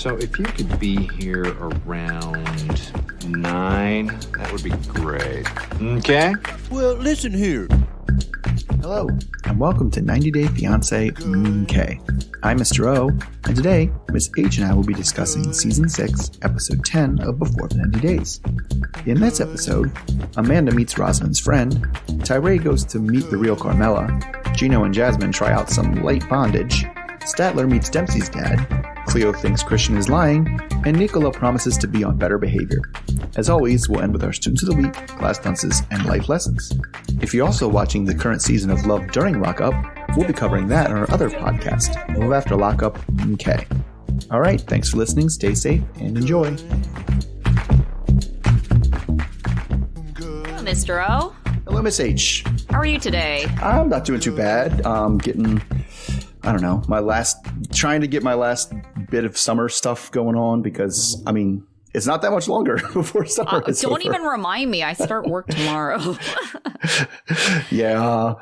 So if you could be here around 9, that would be great. Okay? Well, listen here. Hello, and welcome to 90 Day Fiancé K. I'm Mr. O, and today, Miss H and I will be discussing Season 6, Episode 10 of Before the 90 Days. In this episode, Amanda meets Razvan's friend, Tyray goes to meet the real Carmela, Gino and Jasmine try out some light bondage, Statler meets Dempsey's dad, Cleo thinks Christian is lying, and Nicola promises to be on better behavior. As always, we'll end with our Students of the Week, class dances, and life lessons. If you're also watching the current season of Love During Lockup, we'll be covering that on our other podcast, Love After Lockup K. Alright, thanks for listening, stay safe, and enjoy. Hello, Mr. O. Hello, Miss H. How are you today? I'm not doing too bad. Getting, I don't know, trying to get my last bit of summer stuff going on because, I mean, it's not that much longer before summer is Don't over. even remind me. I start work tomorrow. Yeah.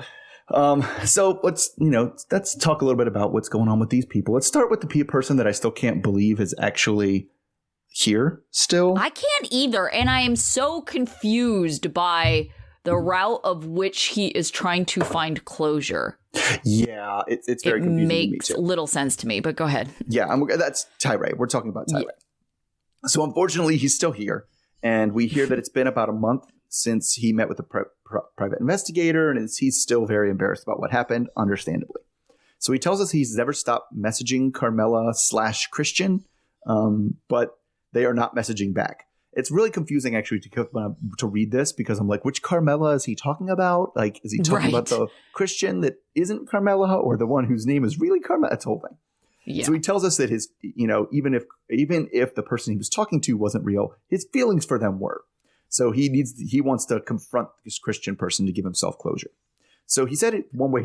So let's talk a little bit about what's going on with these people. Let's start with the person that I still can't believe is actually here still. I can't either. And I am so confused by the route of which he is trying to find closure. Yeah, it's very confusing. It makes little sense to me, but go ahead. Yeah, that's Tyray. We're talking about Tyray. Yeah. So unfortunately, he's still here. And we hear that it's been about a month since he met with the private investigator, and he's still very embarrassed about what happened, understandably. So he tells us he's never stopped messaging Carmela / Christian, but they are not messaging back. It's really confusing, actually, to read this because I'm like, which Carmela is he talking about? Like, is he talking about the Christian that isn't Carmela or the one whose name is really Carmela? That's the whole thing. Yeah. So he tells us that his, even if the person he was talking to wasn't real, his feelings for them were. So he wants to confront this Christian person to give himself closure. So he said one way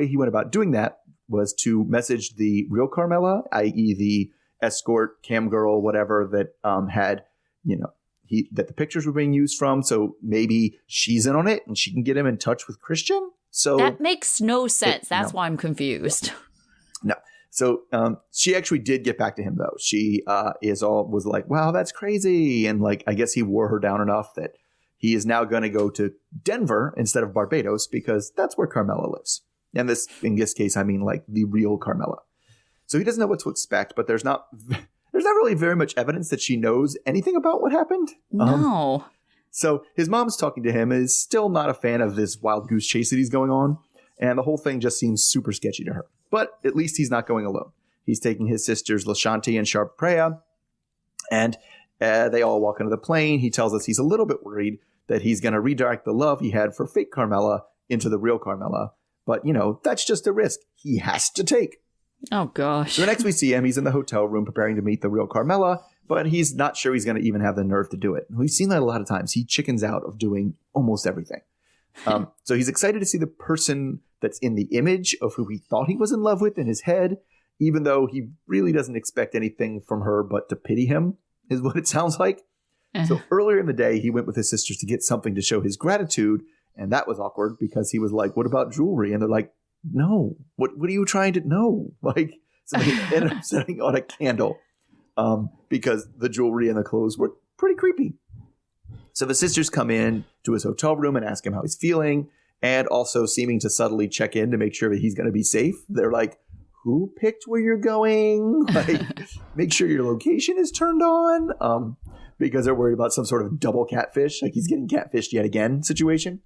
he went about doing that was to message the real Carmela, i.e. the escort, cam girl, whatever that had, that the pictures were being used from. So maybe she's in on it and she can get him in touch with Christian. So that makes no sense. That's why I'm confused. No. So she actually did get back to him, though. She was like, wow, that's crazy. And like, I guess he wore her down enough that he is now going to go to Denver instead of Barbados because that's where Carmela lives. And in this case, I mean like the real Carmela. So he doesn't know what to expect, but there's not really very much evidence that she knows anything about what happened. No. So his mom's talking to him and is still not a fan of this wild goose chase that he's going on. And the whole thing just seems super sketchy to her. But at least he's not going alone. He's taking his sisters Lashanti and Sharpreya, and they all walk into the plane. He tells us he's a little bit worried that he's going to redirect the love he had for fake Carmela into the real Carmela. But, that's just a risk he has to take. Oh, gosh. So next we see him, he's in the hotel room preparing to meet the real Carmela, but he's not sure he's going to even have the nerve to do it. We've seen that a lot of times. He chickens out of doing almost everything. So he's excited to see the person that's in the image of who he thought he was in love with in his head, even though he really doesn't expect anything from her but to pity him, is what it sounds like. So earlier in the day, he went with his sisters to get something to show his gratitude, and that was awkward because he was like, what about jewelry? And they're like, no, what are you trying to know? Like, so they ended up setting on a candle because the jewelry and the clothes were pretty creepy. So the sisters come in to his hotel room and ask him how he's feeling, and also seeming to subtly check in to make sure that he's going to be safe. They're like, who picked where you're going? Like, make sure your location is turned on, because they're worried about some sort of double catfish, like he's getting catfished yet again situation.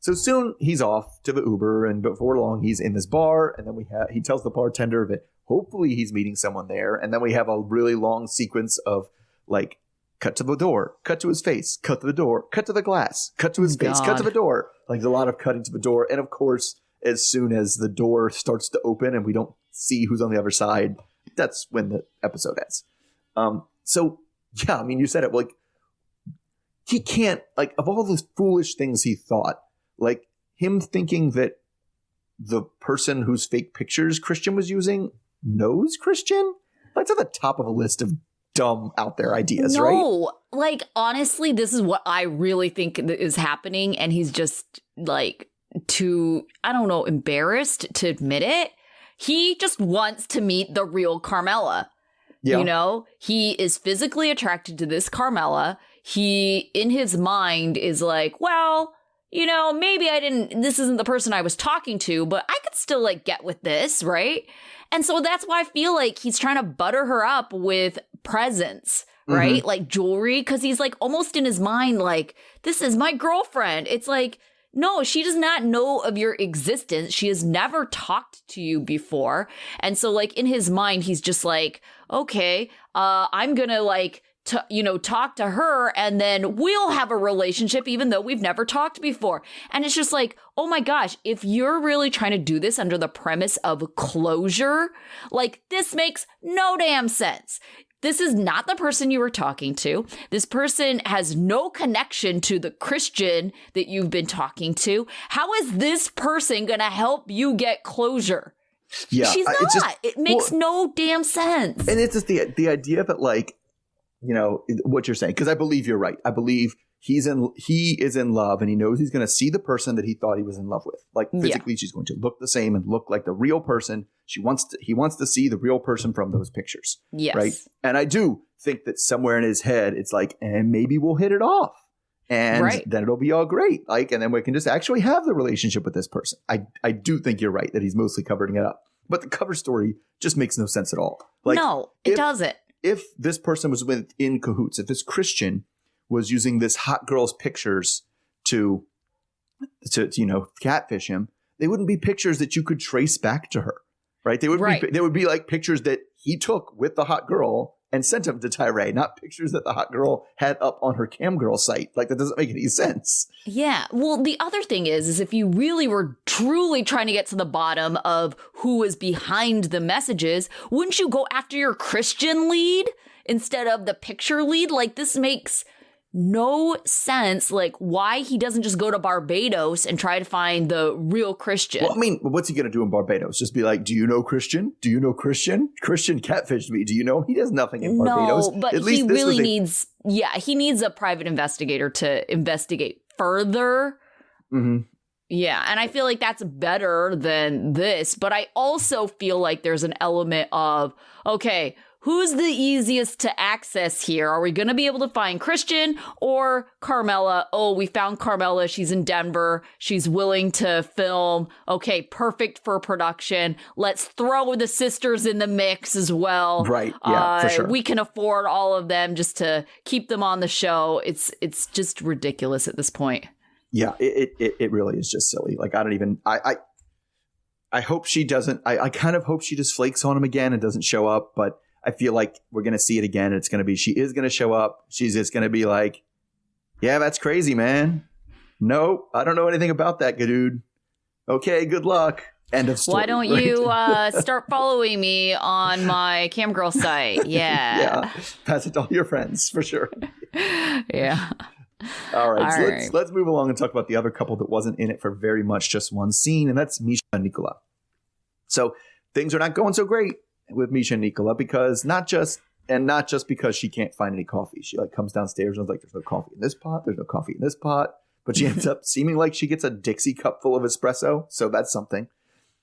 So soon he's off to the Uber, and before long he's in this bar, and then he tells the bartender that hopefully he's meeting someone there, and then we have a really long sequence of like, cut to the door, cut to his face, cut to the door, cut to the glass, cut to his face, cut to the door. Like, there's a lot of cutting to the door. And of course, as soon as the door starts to open and we don't see who's on the other side, that's when the episode ends. So, yeah, I mean, you said it. Like, he can't, like, of all those foolish things he thought, like, him thinking that the person whose fake pictures Christian was using knows Christian, that's at the top of a list of dumb out there ideas, right? No, like, honestly, this is what I really think is happening. And he's just like too, I don't know, embarrassed to admit it. He just wants to meet the real Carmela. Yeah. You know, he is physically attracted to this Carmela. He, in his mind, is like, well, you know, maybe this isn't the person I was talking to, but I could still like get with this, right? And so that's why I feel like he's trying to butter her up with presents, right? Like jewelry, because he's like almost in his mind, like, this is my girlfriend. It's like, no, she does not know of your existence. She has never talked to you before. And so like in his mind, he's just like, okay, I'm going to like, talk to her and then we'll have a relationship even though we've never talked before. And it's just like, oh my gosh, if you're really trying to do this under the premise of closure, like this makes no damn sense. This is not the person you were talking to. This person has no connection to the Christian that you've been talking to. How is this person going to help you get closure? Yeah, she's not. It makes no damn sense. And it's just the idea that like, you know, what you're saying, because I believe you're right. I believe he is in love and he knows he's going to see the person that he thought he was in love with. Like physically, she's going to look the same and look like the real person. He wants to see the real person from those pictures. Yes. Right. And I do think that somewhere in his head, it's like, and maybe we'll hit it off and then it'll be all great. Like, and then we can just actually have the relationship with this person. I do think you're right that he's mostly covering it up, but the cover story just makes no sense at all. Like, no, it doesn't. If this person was in cahoots, if this Christian was using this hot girl's pictures to catfish him, they wouldn't be pictures that you could trace back to her, right? They would be like pictures that he took with the hot girl and sent them to Tyray, not pictures that the hot girl had up on her camgirl site. Like, that doesn't make any sense. Yeah. Well, the other thing is if you really were truly trying to get to the bottom of who is behind the messages, wouldn't you go after your Christian lead instead of the picture lead? Like, this makes no sense, like why he doesn't just go to Barbados and try to find the real Christian. Well, I mean, what's he going to do in Barbados? Just be like, do you know Christian? Do you know Christian? Christian catfished me. Do you know? He does nothing in Barbados. No, but he really needs a private investigator to investigate further. Mm-hmm. Yeah, and I feel like that's better than this. But I also feel like there's an element of, okay, who's the easiest to access here? Are we going to be able to find Christian or Carmela? Oh, we found Carmela. She's in Denver. She's willing to film. Okay, perfect for production. Let's throw the sisters in the mix as well. Right. Yeah, for sure. We can afford all of them just to keep them on the show. It's just ridiculous at this point. Yeah, it really is just silly. Like, I hope she doesn't. I kind of hope she just flakes on him again and doesn't show up, but I feel like we're going to see it again. It's going to be, she is going to show up. She's just going to be like, yeah, that's crazy, man. Nope, I don't know anything about that, dude. Okay, good luck. End of story. Why don't you start following me on my camgirl site? Yeah. Yeah, pass it to all your friends for sure. Yeah. All right, so let's move along and talk about the other couple that wasn't in it for very much, just one scene, and that's Meisha and Nicola. So things are not going so great with Meisha and Nicola, because not just because she can't find any coffee. She like comes downstairs and is like, there's no coffee in this pot, there's no coffee in this pot, but she ends up seeming like she gets a Dixie cup full of espresso, so that's something.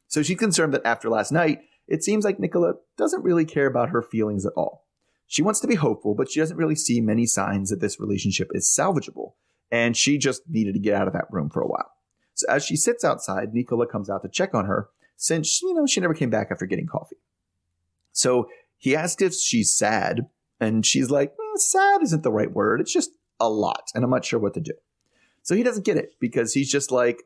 So she's concerned that after last night, it seems like Nicola doesn't really care about her feelings at all. She wants to be hopeful, but she doesn't really see many signs that this relationship is salvageable, and she just needed to get out of that room for a while. So as she sits outside, Nicola comes out to check on her, since she never came back after getting coffee. So he asked if she's sad, and she's like, sad isn't the right word. It's just a lot, and I'm not sure what to do. So he doesn't get it, because he's just like,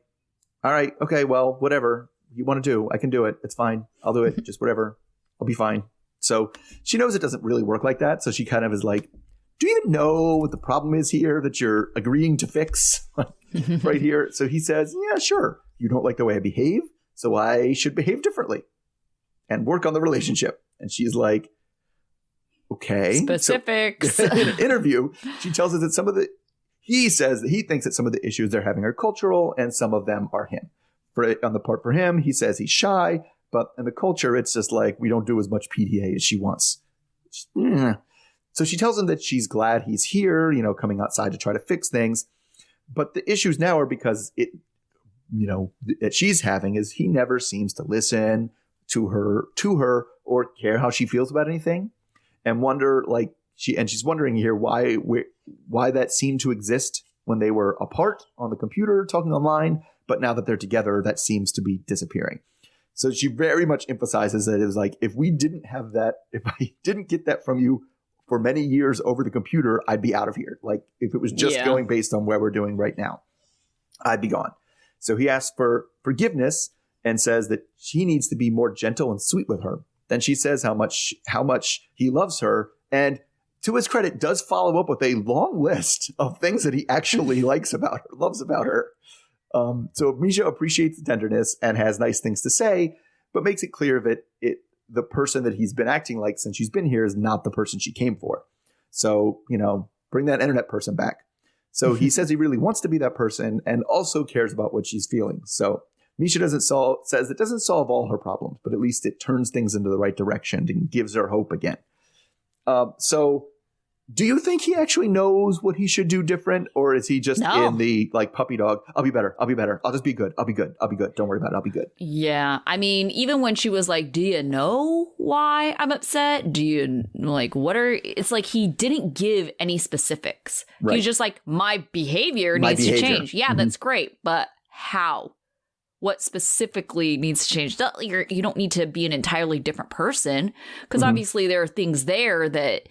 all right, okay, well, whatever you want to do, I can do it. It's fine. I'll do it. Just whatever. I'll be fine. So she knows it doesn't really work like that. So she kind of is like, do you even know what the problem is here that you're agreeing to fix right here? So he says, yeah, sure. You don't like the way I behave, so I should behave differently and work on the relationship. And she's like, okay. Specifics. So, in an interview, she tells us that he says that he thinks that some of the issues they're having are cultural and some of them are him. On the part for him, he says he's shy, but in the culture, it's just like, we don't do as much PDA as she wants. So she tells him that she's glad he's here, coming outside to try to fix things. But the issues now are because that she's having is he never seems to listen to her or care how she feels about anything. and wonder like she's wondering here why that seemed to exist when they were apart on the computer talking online, but now that they're together, that seems to be disappearing. So she very much emphasizes that it was like, if we didn't have that, if I didn't get that from you for many years over the computer, I'd be out of here. Like if it was just going based on what we're doing right now, I'd be gone. So he asks for forgiveness and says that he needs to be more gentle and sweet with her. Then she says how much he loves her, and to his credit, does follow up with a long list of things that he actually likes about her, loves about her. So Meisha appreciates the tenderness and has nice things to say, but makes it clear that the person that he's been acting like since she's been here is not the person she came for. So, bring that internet person back. So he says he really wants to be that person and also cares about what she's feeling. So Meisha says it doesn't solve all her problems, but at least it turns things into the right direction and gives her hope again. So do you think he actually knows what he should do different, or is he just in the like puppy dog? I'll be better. I'll just be good. I'll be good. Don't worry about it. I'll be good. Yeah. I mean, even when she was like, do you know why I'm upset? Do you like it's like he didn't give any specifics. Right. He's just like, my behavior needs to change. Yeah, that's great. But how? What specifically needs to change? You don't need to be an entirely different person, because obviously there are things there that,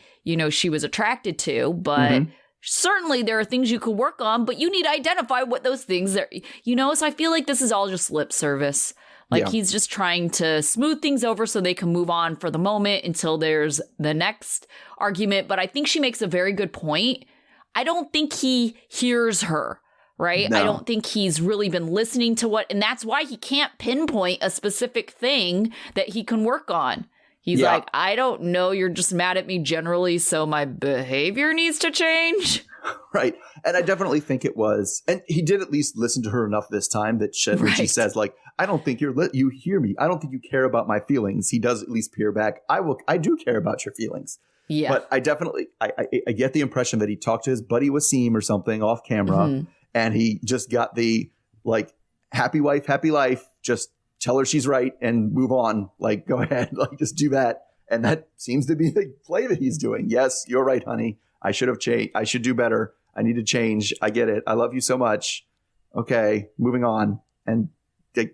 she was attracted to, but certainly there are things you could work on, but you need to identify what those things are, so I feel like this is all just lip service. Like he's just trying to smooth things over so they can move on for the moment until there's the next argument. But I think she makes a very good point. I don't think he hears her. Right. No. I don't think he's really been listening to and that's why he can't pinpoint a specific thing that he can work on. He's like, I don't know. You're just mad at me generally. So my behavior needs to change. Right. And I definitely think it was. And he did at least listen to her enough this time that when she says, like, I don't think you hear me. I don't think you care about my feelings. He does at least peer back. I do care about your feelings. Yeah. But I definitely I get the impression that he talked to his buddy Wasim or something off camera. And he just got the, like, happy wife, happy life. Just tell her she's right and move on. Like, go ahead. Like, just do that. And that seems to be the play that he's doing. Yes, you're right, honey. I should have changed. I should do better. I need to change. I get it. I love you so much. Okay, moving on. And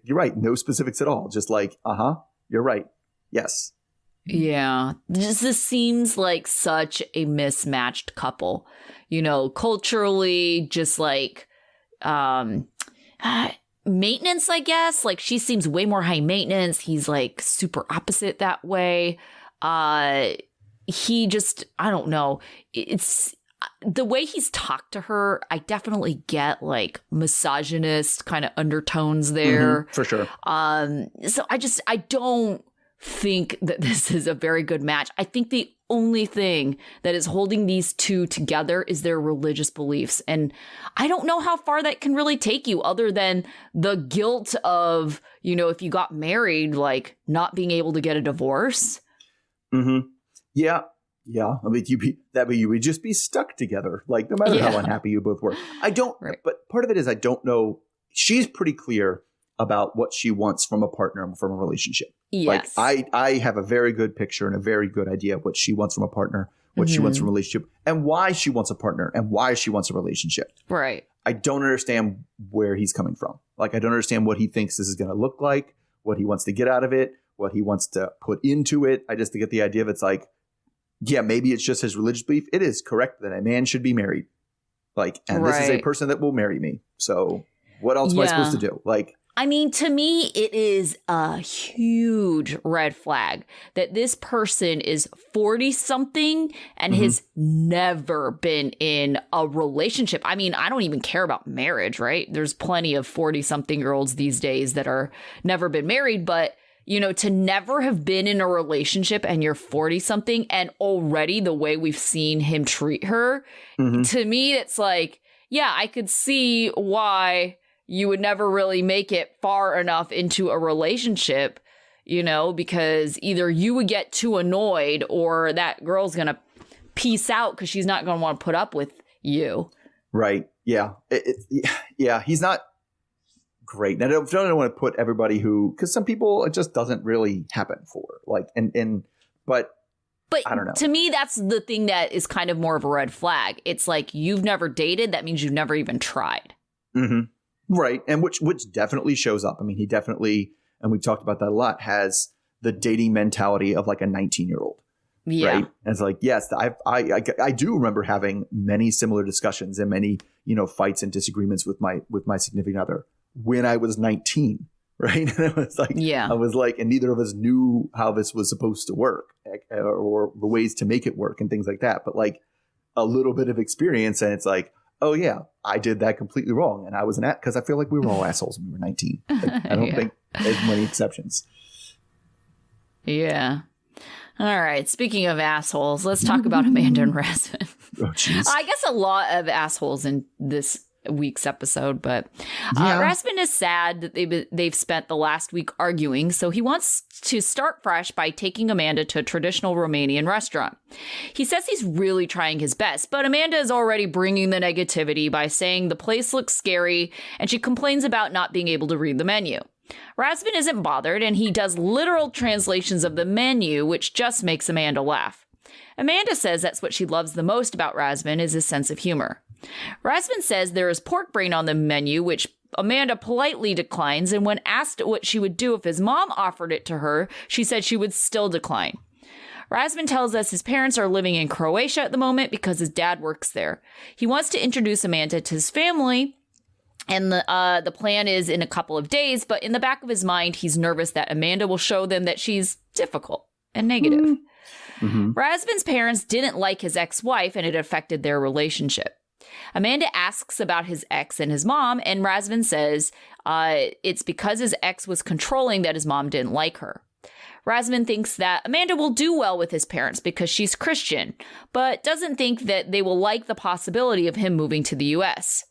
you're right. No specifics at all. Just like, you're right. Yes. Yeah. This seems like such a mismatched couple. Culturally, just like maintenance, I guess. Like she seems way more high maintenance. He's like super opposite that way. He just, I don't know. It's the way he's talked to her. I definitely get like misogynist kind of undertones there. For sure. So I don't think that this is a very good match. I think the only thing that is holding these two together is their religious beliefs. And I don't know how far that can really take you other than the guilt of, if you got married, like not being able to get a divorce. Yeah. I mean, you would just be stuck together. Like no matter how unhappy you both were. But part of it is I don't know. She's pretty clear about what she wants from a partner, from a relationship. Yes. Like I have a very good picture and a very good idea of what she wants from a partner, what she wants from a relationship, and why she wants a partner and why she wants a relationship. Right. I don't understand where he's coming from. Like I don't understand what he thinks this is going to look like, what he wants to get out of it, what he wants to put into it. I just get the idea of it's like, yeah, maybe it's just his religious belief. It is correct that a man should be married. Like, and this is a person that will marry me. So what else am I supposed to do? Like, I mean, to me, it is a huge red flag that this person is 40-something and has never been in a relationship. I mean, I don't even care about marriage, right? There's plenty of 40-something-year-olds these days that are never been married. But, to never have been in a relationship and you're 40-something and already the way we've seen him treat her, to me, it's like, yeah, I could see why you would never really make it far enough into a relationship, because either you would get too annoyed or that girl's going to peace out because she's not going to want to put up with you. Right. Yeah. He's not great. And I don't want to put everybody because some people it just doesn't really happen for. Like, but But I don't know. To me, that's the thing that is kind of more of a red flag. It's like, you've never dated. That means you've never even tried. Mm-hmm. Right. And which definitely shows up. I mean, he definitely, and we've talked about that a lot, has the dating mentality of like a 19-year-old. Yeah. Right. And it's like, yes, I do remember having many similar discussions and many, fights and disagreements with my significant other when I was 19. Right. And it was like, yeah, I was like, and neither of us knew how this was supposed to work or the ways to make it work and things like that. But like a little bit of experience, and it's like, oh yeah, I did that completely wrong. And I was because I feel like we were all assholes when we were 19. Like, I don't think there's many exceptions. Yeah. All right. Speaking of assholes, let's talk about Amanda and Razvan. Oh, jeez. I guess a lot of assholes in this week's episode, but Yeah. Razvan is sad that they've spent the last week arguing, so he wants to start fresh by taking Amanda to a traditional Romanian restaurant. He says he's really trying his best, but Amanda is already bringing the negativity by saying the place looks scary, and she complains about not being able to read the menu. Razvan isn't bothered, and he does literal translations of the menu, which just makes Amanda laugh. Amanda says that's what she loves the most about Razvan is his sense of humor. Razvan says there is pork brain on the menu, which Amanda politely declines, and when asked what she would do if his mom offered it to her, she said she would still decline. Razvan tells us his parents are living in Croatia at the moment because his dad works there. He wants to introduce Amanda to his family, and the plan is in a couple of days, but in the back of his mind, he's nervous that Amanda will show them that she's difficult and negative. Mm-hmm. Razvan's parents didn't like his ex-wife, and it affected their relationship. Amanda asks about his ex and his mom, and Razvan says it's because his ex was controlling that his mom didn't like her. Razvan thinks that Amanda will do well with his parents because she's Christian, but doesn't think that they will like the possibility of him moving to the U.S.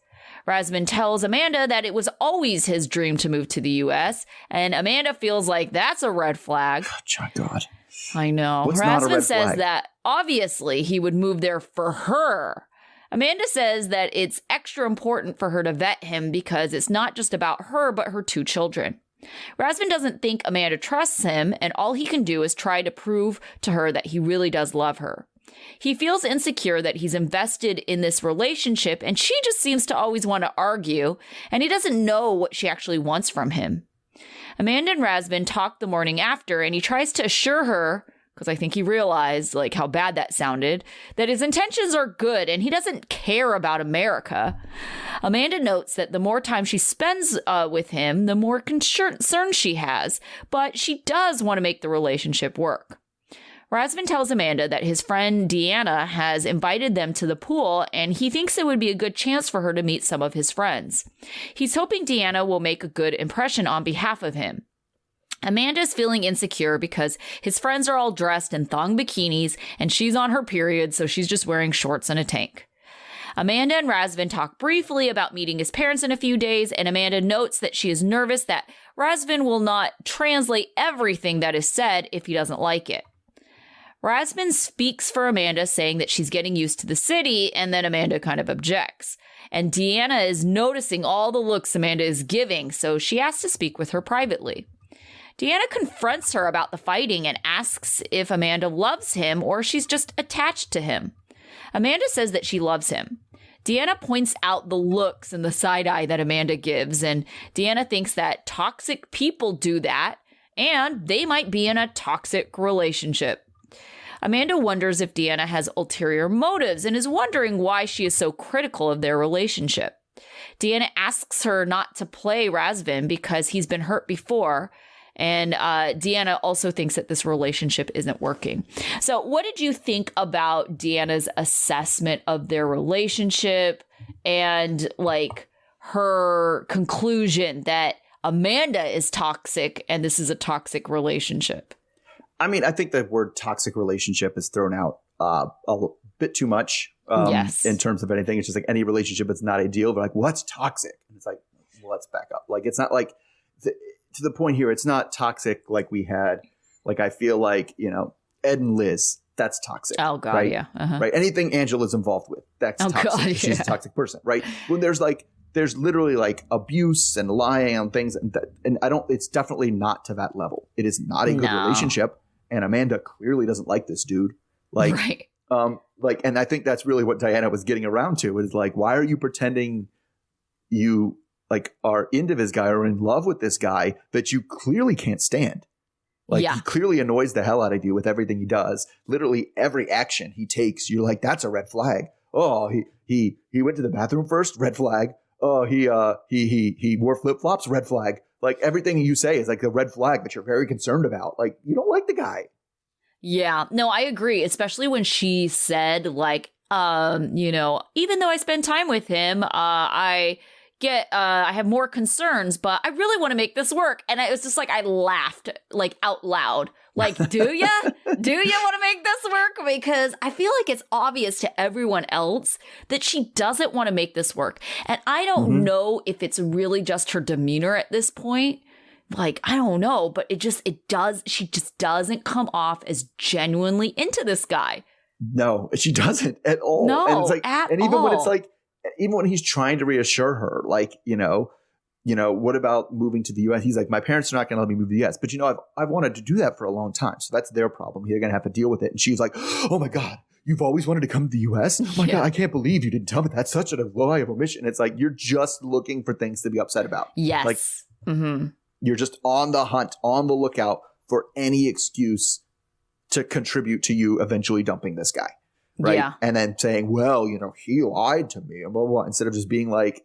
Razvan tells Amanda that it was always his dream to move to the U.S., and Amanda feels like that's a red flag. Oh, God. I know. What's not a Razvan red says flag? that obviously he would move there for her. Amanda says that it's extra important for her to vet him because it's not just about her, but her two children. Razvan doesn't think Amanda trusts him, and all he can do is try to prove to her that he really does love her. He feels insecure that he's invested in this relationship, and she just seems to always want to argue, and he doesn't know what she actually wants from him. Amanda and Razvan talk the morning after, and he tries to assure her, because I think he realized like how bad that sounded, that his intentions are good and he doesn't care about America. Amanda notes that the more time she spends with him, the more concern she has, but she does want to make the relationship work. Razvan tells Amanda that his friend Deanna has invited them to the pool, and he thinks it would be a good chance for her to meet some of his friends. He's hoping Deanna will make a good impression on behalf of him. Amanda's feeling insecure because his friends are all dressed in thong bikinis, and she's on her period, so she's just wearing shorts and a tank. Amanda and Razvan talk briefly about meeting his parents in a few days, and Amanda notes that she is nervous that Razvan will not translate everything that is said if he doesn't like it. Razvan speaks for Amanda, saying that she's getting used to the city, and then Amanda kind of objects. And Deanna is noticing all the looks Amanda is giving, so she asks to speak with her privately. Deanna confronts her about the fighting and asks if Amanda loves him or she's just attached to him. Amanda says that she loves him. Deanna points out the looks and the side eye that Amanda gives, and Deanna thinks that toxic people do that, and they might be in a toxic relationship. Amanda wonders if Deanna has ulterior motives and is wondering why she is so critical of their relationship. Deanna asks her not to play Razvan because he's been hurt before, and Deanna also thinks that this relationship isn't working. So what did you think about Deanna's assessment of their relationship and like her conclusion that Amanda is toxic and this is a toxic relationship? I mean, I think the word toxic relationship is thrown out a bit too much Yes. in terms of anything. It's just like any relationship that's not ideal, but like, what's toxic? And it's like, well, let's back up. Like, it's not like to the point here, it's not toxic like we had. Like, I feel like, Ed and Liz, that's toxic. Oh, God, right? yeah. Uh-huh. Right. Anything Angela's involved with, that's toxic. God, She's yeah. a toxic person, right? When there's literally like abuse and lying on things, and it's definitely not to that level. It is not a good No. relationship. And Amanda clearly doesn't like this dude. Like, right. And I think that's really what Diana was getting around to is like, why are you pretending you like are into this guy or in love with this guy that you clearly can't stand? Like he clearly annoys the hell out of you with everything he does. Literally every action he takes, you're like, that's a red flag. Oh, he went to the bathroom first, red flag. Oh, he wore flip-flops, red flag. Like everything you say is like a red flag that you're very concerned about. Like you don't like the guy. Yeah, no, I agree. Especially when she said like, you know, even though I spend time with him, I have more concerns, but I really want to make this work. And it was just like, I laughed like out loud. Like, do ya? Do you want to make this work? Because I feel like it's obvious to everyone else that she doesn't want to make this work. And I don't know if it's really just her demeanor at this point. Like, I don't know, but she just doesn't come off as genuinely into this guy. No, she doesn't at all. No, and it's like, at and even all. when it's like, even when he's trying to reassure her, like, you know, what about moving to the U.S.? He's like, my parents are not going to let me move to the U.S. But, you know, I've wanted to do that for a long time. So that's their problem. They're going to have to deal with it. And she's like, oh, my God, you've always wanted to come to the U.S.? Oh, my God, I can't believe you didn't tell me. That's such a lie of omission. It's like, you're just looking for things to be upset about. Yes. Like, you're just on the hunt, on the lookout for any excuse to contribute to you eventually dumping this guy. Right. Yeah. And then saying, well, you know, he lied to me and blah, blah, blah, instead of just being like,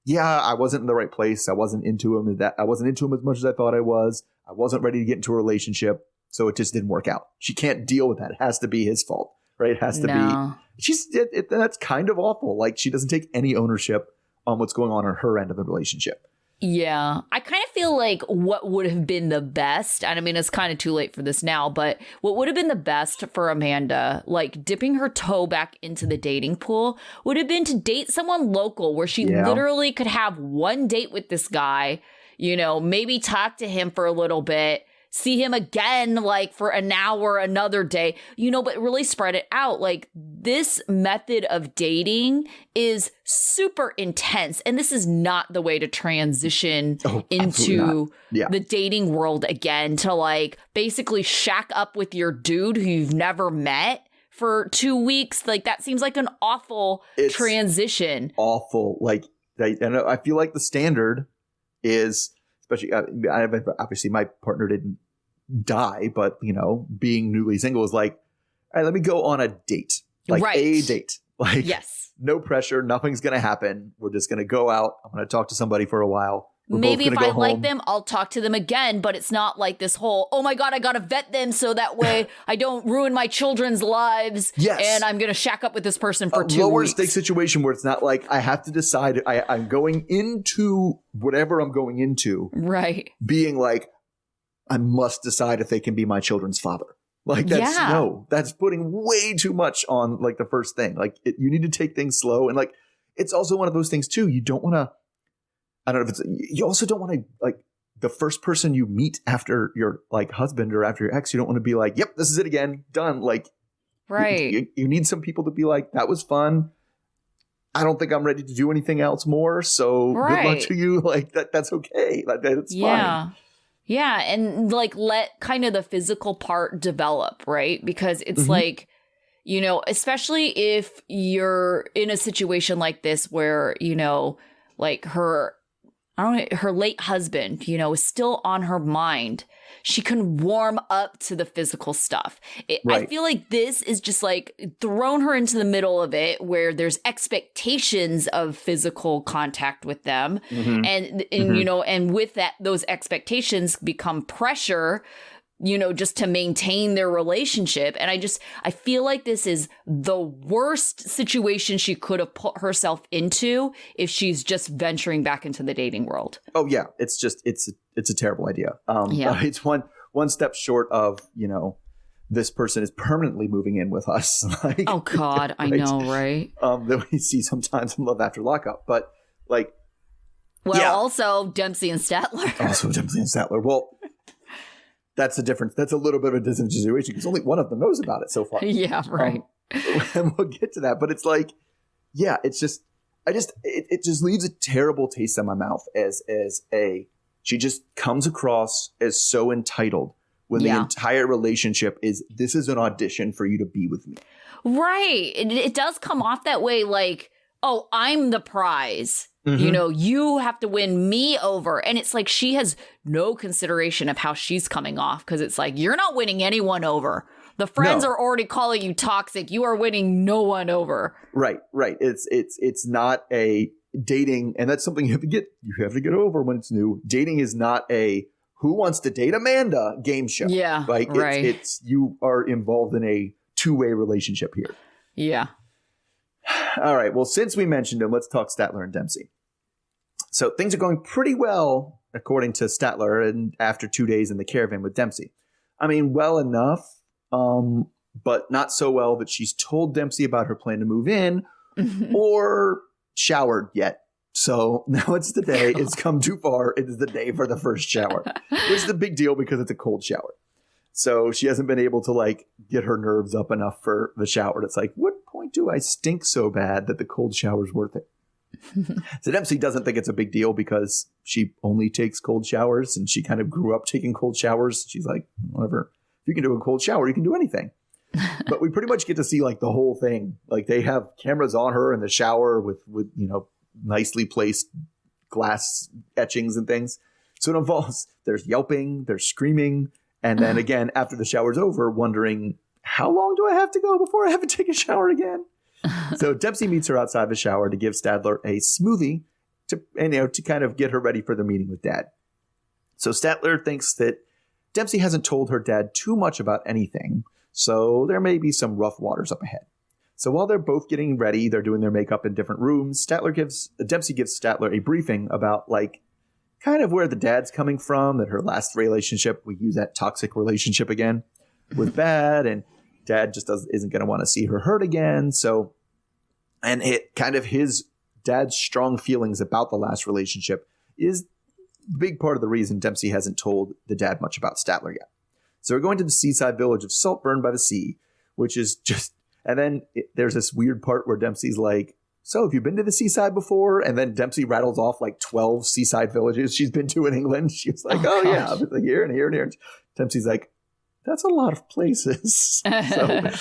yeah, I wasn't in the right place. I wasn't into him. I wasn't into him as much as I thought I was. I wasn't ready to get into a relationship. So it just didn't work out. She can't deal with that. It has to be his fault. Right. It has to be. That's kind of awful. Like she doesn't take any ownership on what's going on her end of the relationship. Yeah, I kind of feel like what would have been the best, and I mean, it's kind of too late for this now, but what would have been the best for Amanda, like dipping her toe back into the dating pool, would have been to date someone local where she literally could have one date with this guy, you know, maybe talk to him for a little bit, see him again, like for an hour, another day, you know, but really spread it out. Like this method of dating is super intense. And this is not the way to transition into the dating world again, to like basically shack up with your dude who you've never met for 2 weeks. Like that seems like an awful transition. Awful. Like, I feel like the standard is, especially, obviously my partner didn't die, but, you know, being newly single is like, all right, let me go on a date. Like a date. Like, no pressure. Nothing's going to happen. We're just going to go out. I'm going to talk to somebody for a while. Maybe if I like them, I'll talk to them again, but it's not like this whole, oh my God, I got to vet them so that way I don't ruin my children's lives. Yes. And I'm going to shack up with this person for 2 weeks. Lower stake situation where it's not like I have to decide I'm going into whatever I'm going into. Right. Being like, I must decide if they can be my children's father. Like that's putting way too much on like the first thing. Like you need to take things slow. And like, it's also one of those things too. You don't want to, I don't know if you also don't want to like the first person you meet after your like husband or after your ex, you don't want to be like, yep, this is it again. Done. Like, right. You need some people to be like, that was fun. I don't think I'm ready to do anything else more. So good luck to you. Like that's okay. Like that's fine. Yeah. And like let kind of the physical part develop, right? Because it's like, you know, especially if you're in a situation like this where, you know, like her late husband, you know, is still on her mind. She can warm up to the physical stuff. I feel like this is just like thrown her into the middle of it where there's expectations of physical contact with them. And you know, and with that, those expectations become pressure, you know, just to maintain their relationship. And I feel like this is the worst situation she could have put herself into if she's just venturing back into the dating world. Oh yeah. It's a terrible idea. It's one step short of, you know, this person is permanently moving in with us. Like, oh God, I know, right? That we see sometimes in Love After Lockup, but like, also Dempsey and Statler. Well, that's a difference. That's a little bit of a different situation because only one of them knows about it so far. Yeah, right. And we'll get to that. But it's like, yeah, it's just, it just leaves a terrible taste in my mouth she just comes across as so entitled when the entire relationship is, this is an audition for you to be with me. Right. It does come off that way, like, oh, I'm the prize. Mm-hmm. You know, you have to win me over. And it's like she has no consideration of how she's coming off, because it's like, you're not winning anyone over. The friends are already calling you toxic. You are winning no one over. Right. It's not a dating, and that's something you have to get over when it's new. Dating is not a who wants to date Amanda game show. Yeah. Like it's you are involved in a two-way relationship here. Yeah. All right. Well, since we mentioned him, let's talk Statler and Dempsey. So things are going pretty well, according to Statler, and after 2 days in the caravan with Dempsey. I mean, well enough, but not so well that she's told Dempsey about her plan to move in or showered yet. So now it's the day. It's come too far. It is the day for the first shower, which is a big deal because it's a cold shower. So she hasn't been able to like get her nerves up enough for the shower. It's like, what point do I stink so bad that the cold shower's worth it? So Dempsey doesn't think it's a big deal because she only takes cold showers and she kind of grew up taking cold showers. She's like, whatever. If you can do a cold shower, you can do anything. But we pretty much get to see like the whole thing. Like they have cameras on her in the shower with you know, nicely placed glass etchings and things. So it involves, there's yelping, there's screaming. And then again, after the shower's over, wondering, how long do I have to go before I have to take a shower again? So Dempsey meets her outside the shower to give Statler a smoothie to kind of get her ready for the meeting with Dad. So Statler thinks that Dempsey hasn't told her dad too much about anything, so there may be some rough waters up ahead. So while they're both getting ready, they're doing their makeup in different rooms, Dempsey gives Statler a briefing about like kind of where the dad's coming from, that her last relationship, we use that toxic relationship again, was bad, and Dad just isn't going to want to see her hurt again. So, and it kind of his dad's strong feelings about the last relationship is a big part of the reason Dempsey hasn't told the dad much about Statler yet. So we're going to the seaside village of Saltburn by the Sea, which is just, and then there's this weird part where Dempsey's like, so have you been to the seaside before? And then Dempsey rattles off like 12 seaside villages she's been to in England. She was like, oh yeah, I've been like here and here and here. Dempsey's like, that's a lot of places. So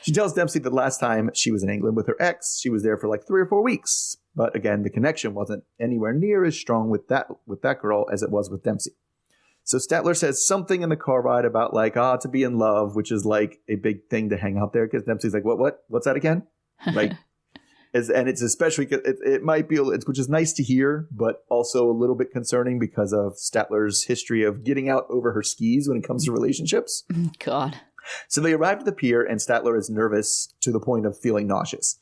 she tells Dempsey that last time she was in England with her ex, she was there for like 3 or 4 weeks. But again, the connection wasn't anywhere near as strong with that girl as it was with Dempsey. So Statler says something in the car ride about like, to be in love, which is like a big thing to hang out there. Because Dempsey's like, what's that again? Like, and it's especially, it might be, which is nice to hear, but also a little bit concerning because of Statler's history of getting out over her skis when it comes to relationships. God. So they arrived at the pier and Statler is nervous to the point of feeling nauseous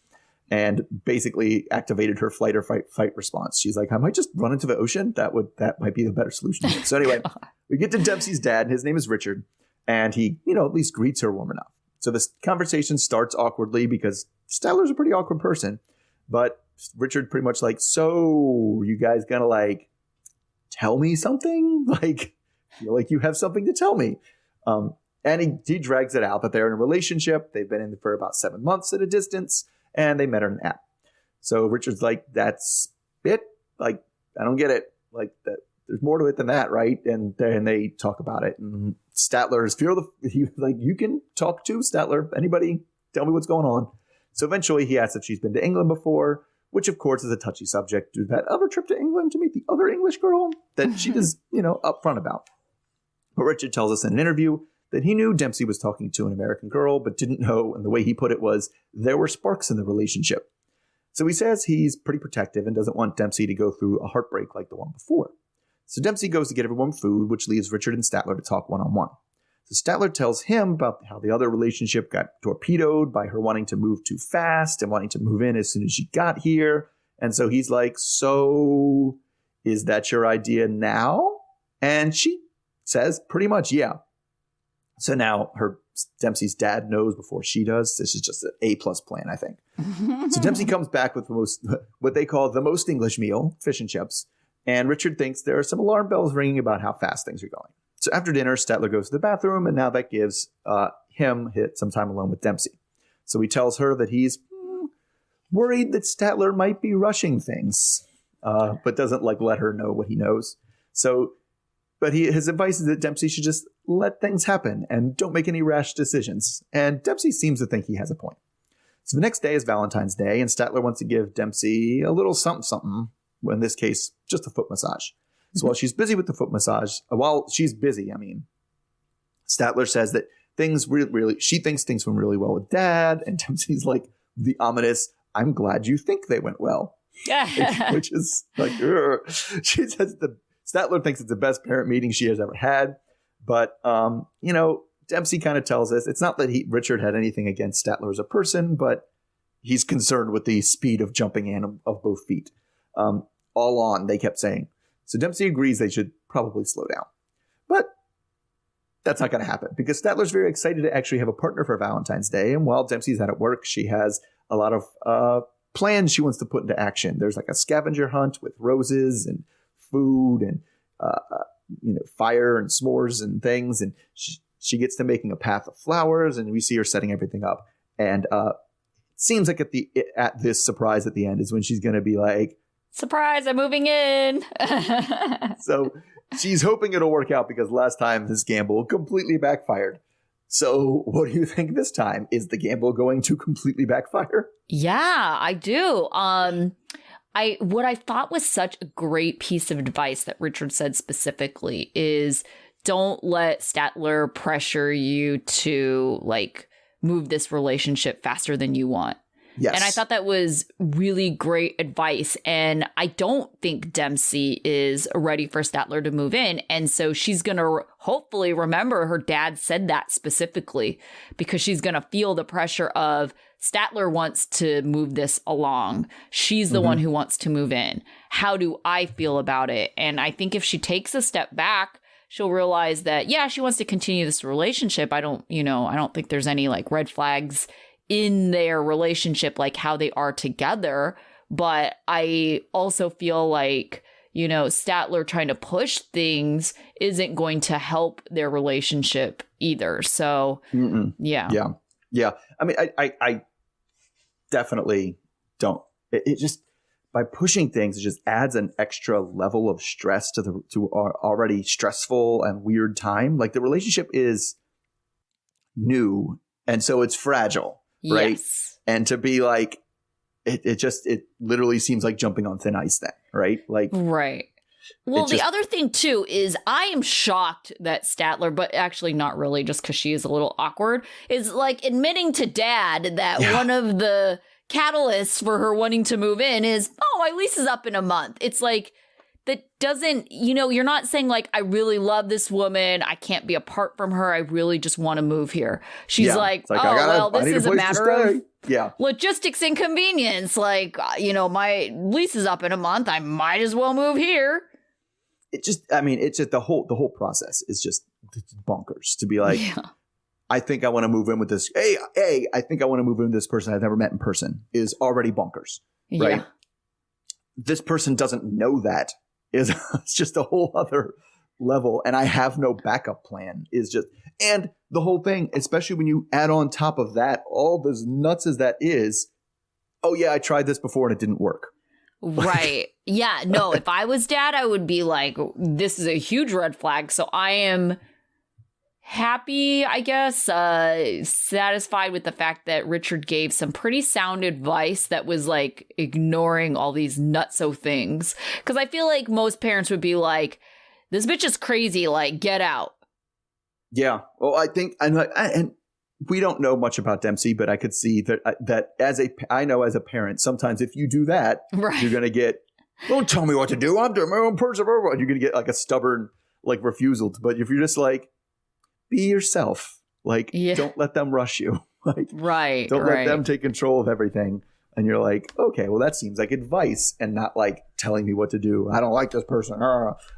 and basically activated her flight or fight response. She's like, I might just run into the ocean. That might be the better solution. So anyway, we get to Dempsey's dad. His name is Richard. And he, at least greets her warm enough. So this conversation starts awkwardly because Statler's a pretty awkward person. But Richard pretty much like, so you guys gonna like tell me something? Like, feel like you have something to tell me. And he drags it out that they're in a relationship. They've been in for about 7 months at a distance. And they met on an app. So Richard's like, that's it? Like, I don't get it. Like, there's more to it than that, right? And then they talk about it. And Statler's you can talk to Statler. Anybody, tell me what's going on. So eventually he asks if she's been to England before, which of course is a touchy subject to that other trip to England to meet the other English girl that she is, upfront about. But Richard tells us in an interview that he knew Dempsey was talking to an American girl, but didn't know, and the way he put it was, there were sparks in the relationship. So he says he's pretty protective and doesn't want Dempsey to go through a heartbreak like the one before. So Dempsey goes to get everyone food, which leaves Richard and Statler to talk one-on-one. So Statler tells him about how the other relationship got torpedoed by her wanting to move too fast and wanting to move in as soon as she got here. And so he's like, so is that your idea now? And she says pretty much, yeah. So now Dempsey's dad knows before she does. This is just an A+ plan, I think. So Dempsey comes back with what they call the most English meal, fish and chips. And Richard thinks there are some alarm bells ringing about how fast things are going. So after dinner, Statler goes to the bathroom, and now that gives him some time alone with Dempsey. So he tells her that he's worried that Statler might be rushing things, but doesn't let her know what he knows. So, but his advice is that Dempsey should just let things happen and don't make any rash decisions. And Dempsey seems to think he has a point. So the next day is Valentine's Day, and Statler wants to give Dempsey a little something, well, in this case, just a foot massage. So while she's busy with the foot massage, Statler says that things she thinks things went really well with Dad, and Dempsey's like the ominous, I'm glad you think they went well. Which is like, she says Statler thinks it's the best parent meeting she has ever had. But, Dempsey kind of tells us it's not that Richard had anything against Statler as a person, but he's concerned with the speed of jumping in of both feet. All on, they kept saying. So Dempsey agrees they should probably slow down. But that's not going to happen because Statler's very excited to actually have a partner for Valentine's Day. And while Dempsey's out at work, she has a lot of plans she wants to put into action. There's like a scavenger hunt with roses and food and fire and s'mores and things. And she gets to making a path of flowers, and we see her setting everything up. And it seems like at this surprise at the end is when she's going to be like, surprise, I'm moving in. So she's hoping it'll work out because last time this gamble completely backfired. So what do you think this time? Is the gamble going to completely backfire? Yeah, I do. What I thought was such a great piece of advice that Richard said specifically is don't let Statler pressure you to like move this relationship faster than you want. Yes. And I thought that was really great advice. And I don't think Dempsey is ready for Statler to move in. And so she's going to hopefully remember her dad said that specifically because she's going to feel the pressure of Statler wants to move this along. She's the one who wants to move in. How do I feel about it? And I think if she takes a step back, she'll realize that, yeah, she wants to continue this relationship. I don't think there's any like red flags in their relationship, like how they are together. But I also feel like, Statler trying to push things isn't going to help their relationship either. So, yeah. I mean, I definitely don't. It just, by pushing things, it just adds an extra level of stress to our already stressful and weird time. Like the relationship is new, and so it's fragile. Right. Yes. And to be like, it literally seems like jumping on thin ice then. Right. Like, right. Well, the other thing, too, is I am shocked that Statler, but actually not really just because she is a little awkward, is like admitting to Dad that one of the catalysts for her wanting to move in is, my lease is up in a month. It's like, that doesn't, you're not saying like, I really love this woman. I can't be apart from her. I really just want to move here. She's like, this is a matter of logistics and convenience. Like, my lease is up in a month. I might as well move here. It's just the whole process is just bonkers to be like, I think I want to move in with this. I think I want to move in with this person I've never met in person is already bonkers. Right. Yeah. This person doesn't know that. It's just a whole other level. And I have no backup plan and the whole thing, especially when you add on top of that, all as nuts as that is, I tried this before and it didn't work. Right. Yeah. No, if I was Dad, I would be like, this is a huge red flag. So I am happy, I guess, satisfied with the fact that Richard gave some pretty sound advice that was like ignoring all these nutso things. Because I feel like most parents would be like, this bitch is crazy, like, get out. Yeah. Well, I think, and we don't know much about Dempsey, but I could see that I know as a parent, sometimes if you do that, you're going to get, don't tell me what to do. I'm doing my own person. You're going to get like a stubborn like refusal. But if you're just like, be yourself. Like, don't let them rush you. Like, don't let them take control of everything. And you're like, okay, well, that seems like advice and not like telling me what to do. I don't like this person.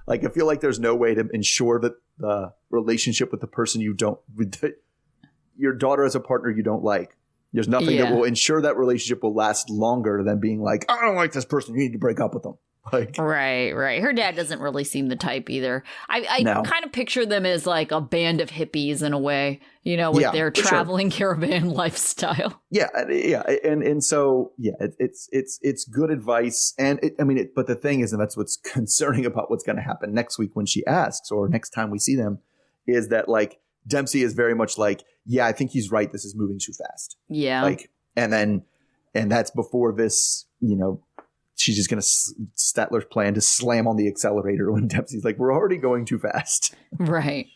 Like, I feel like there's no way to ensure that the relationship with the person your daughter as a partner you don't like. There's nothing that will ensure that relationship will last longer than being like, I don't like this person. You need to break up with them. Like, right. Her dad doesn't really seem the type either. I kind of picture them as like a band of hippies in a way, with their traveling caravan lifestyle. Yeah. And so, it's good advice. And but the thing is, and that's what's concerning about what's going to happen next week when she asks, or next time we see them, is that like Dempsey is very much like, yeah, I think he's right. This is moving too fast. Yeah. Like, and that's before this, you know, she's just going to Statler's plan to slam on the accelerator when Dempsey's like, we're already going too fast. Right.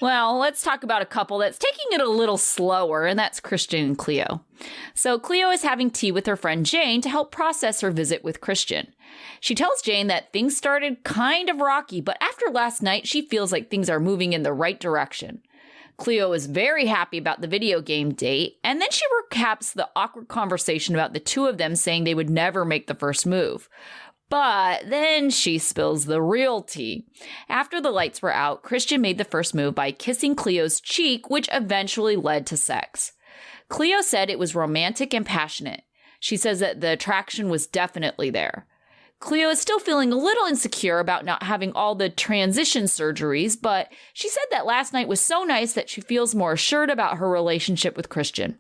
Well, let's talk about a couple that's taking it a little slower, and that's Christian and Cleo. So Cleo is having tea with her friend Jane to help process her visit with Christian. She tells Jane that things started kind of rocky, but after last night, she feels like things are moving in the right direction. Cleo is very happy about the video game date, and then she recaps the awkward conversation about the two of them saying they would never make the first move. But then she spills the real tea. After the lights were out, Christian made the first move by kissing Cleo's cheek, which eventually led to sex. Cleo said it was romantic and passionate. She says that the attraction was definitely there. Cleo is still feeling a little insecure about not having all the transition surgeries, but she said that last night was so nice that she feels more assured about her relationship with Christian.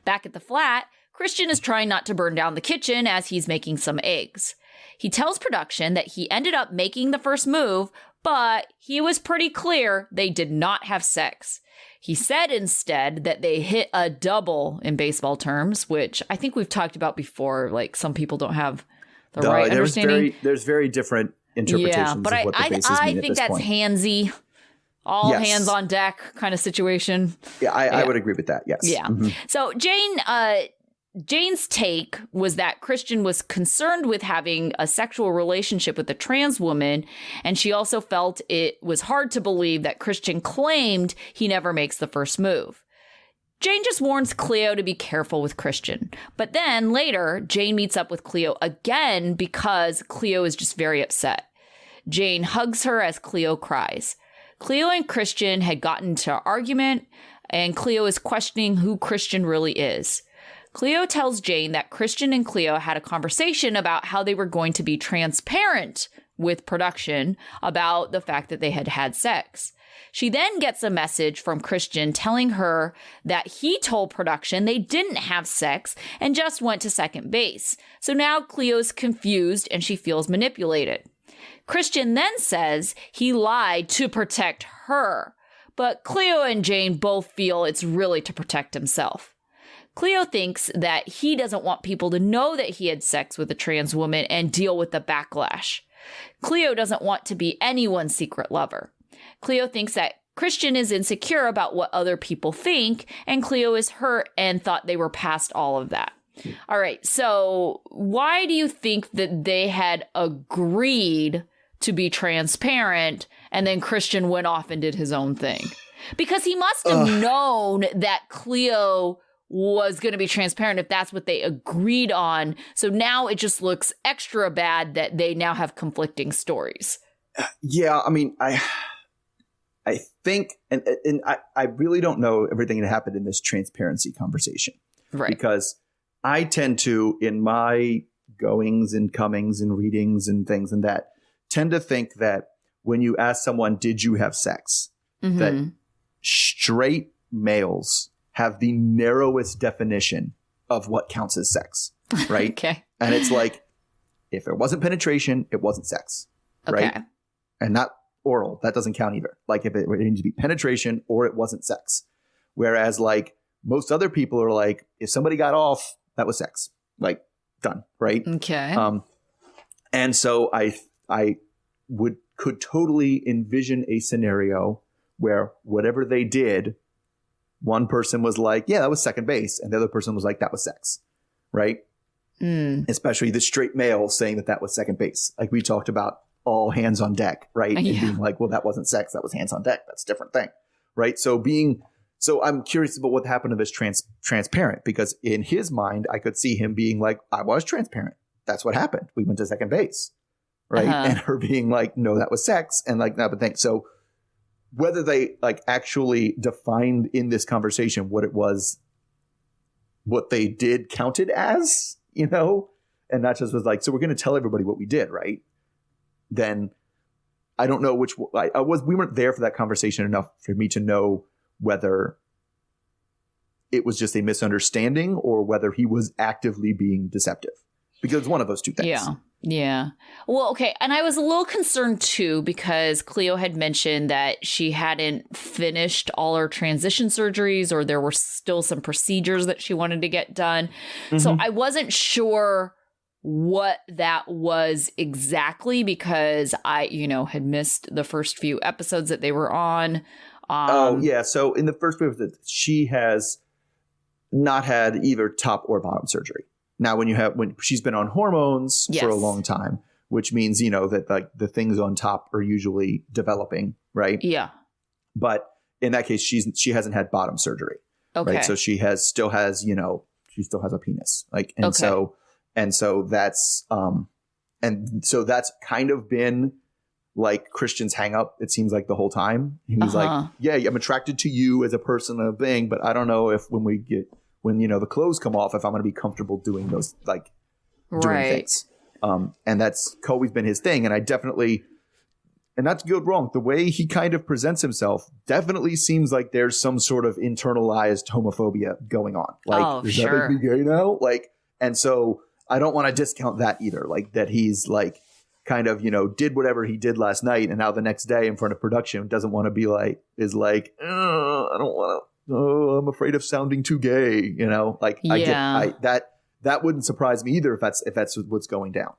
Back at the flat, Christian is trying not to burn down the kitchen as he's making some eggs. He tells production that he ended up making the first move, but he was pretty clear they did not have sex. He said instead that they hit a double in baseball terms, which I think we've talked about before. Like, some people don't have the right understanding. There's very different interpretations of what the bases mean I think that's point. Handsy. All hands on deck kind of situation. Yeah, I would agree with that. Yes. Yeah. Mm-hmm. So Jane's take was that Christian was concerned with having a sexual relationship with a trans woman, and she also felt it was hard to believe that Christian claimed he never makes the first move. Jane just warns Cleo to be careful with Christian. But then later, Jane meets up with Cleo again because Cleo is just very upset. Jane hugs her as Cleo cries. Cleo and Christian had gotten into an argument, and Cleo is questioning who Christian really is. Cleo tells Jane that Christian and Cleo had a conversation about how they were going to be transparent with production about the fact that they had had sex. She then gets a message from Christian telling her that he told production they didn't have sex and just went to second base. So now Cleo's confused and she feels manipulated. Christian then says he lied to protect her, but Cleo and Jane both feel it's really to protect himself. Cleo thinks that he doesn't want people to know that he had sex with a trans woman and deal with the backlash. Cleo doesn't want to be anyone's secret lover. Cleo thinks that Christian is insecure about what other people think, and Cleo is hurt and thought they were past all of that. All right, so why do you think that they had agreed to be transparent and then Christian went off and did his own thing? Because he must have known that Cleo was going to be transparent if that's what they agreed on. So now it just looks extra bad that they now have conflicting stories. Yeah, I mean, I think, and I really don't know everything that happened in this transparency conversation. Right. Because I tend to, in my goings and comings and readings and things and that, tend to think that when you ask someone, did you have sex? Mm-hmm. That straight males have the narrowest definition of what counts as sex, right? Okay. And it's like, if it wasn't penetration, it wasn't sex, right? Okay. And not oral. That doesn't count either. Like, if it needs to be penetration or it wasn't sex. Whereas, like, most other people are like, if somebody got off, that was sex. Like, done, right? Okay. And so I could totally envision a scenario where whatever they did, one person was like, yeah, that was second base. And the other person was like, that was sex. Right. Especially the straight male saying that was second base. Like we talked about all hands on deck. Right. Yeah. And being like, well, that wasn't sex. That was hands on deck. That's a different thing. Right. So I'm curious about what happened to this transparent, because in his mind, I could see him being like, I was transparent. That's what happened. We went to second base. Right. Uh-huh. And her being like, no, that was sex. And like, that would think so. Whether they like actually defined in this conversation what it was, what they did counted as, you know, and not just was like, so we're going to tell everybody what we did, right? Then I don't know which we weren't there for that conversation enough for me to know whether it was just a misunderstanding or whether he was actively being deceptive, because it's one of those two things. Yeah. Well, okay. And I was a little concerned too, because Cleo had mentioned that she hadn't finished all her transition surgeries, or there were still some procedures that she wanted to get done. So I wasn't sure what that was exactly, because I, had missed the first few episodes that they were on. So in the first episode, she has not had either top or bottom surgery. Now, when she's been on hormones for a long time, which means, that like the things on top are usually developing, right? Yeah. But in that case, she hasn't had bottom surgery. Okay. Right. So she still has a penis. So that's kind of been like Christian's hang up, it seems like, the whole time. He's like, yeah, I'm attracted to you as a person and a thing, but I don't know if when the clothes come off, if I'm going to be comfortable doing those, doing things. And that's always been his thing. And I definitely, and not to go wrong, the way he kind of presents himself definitely seems like there's some sort of internalized homophobia going on. Does that make me gay now? And so I don't want to discount that either. That he's kind of, did whatever he did last night, and now the next day in front of production doesn't want to be I don't want to. Oh, I'm afraid of sounding too gay, that wouldn't surprise me either if that's what's going down.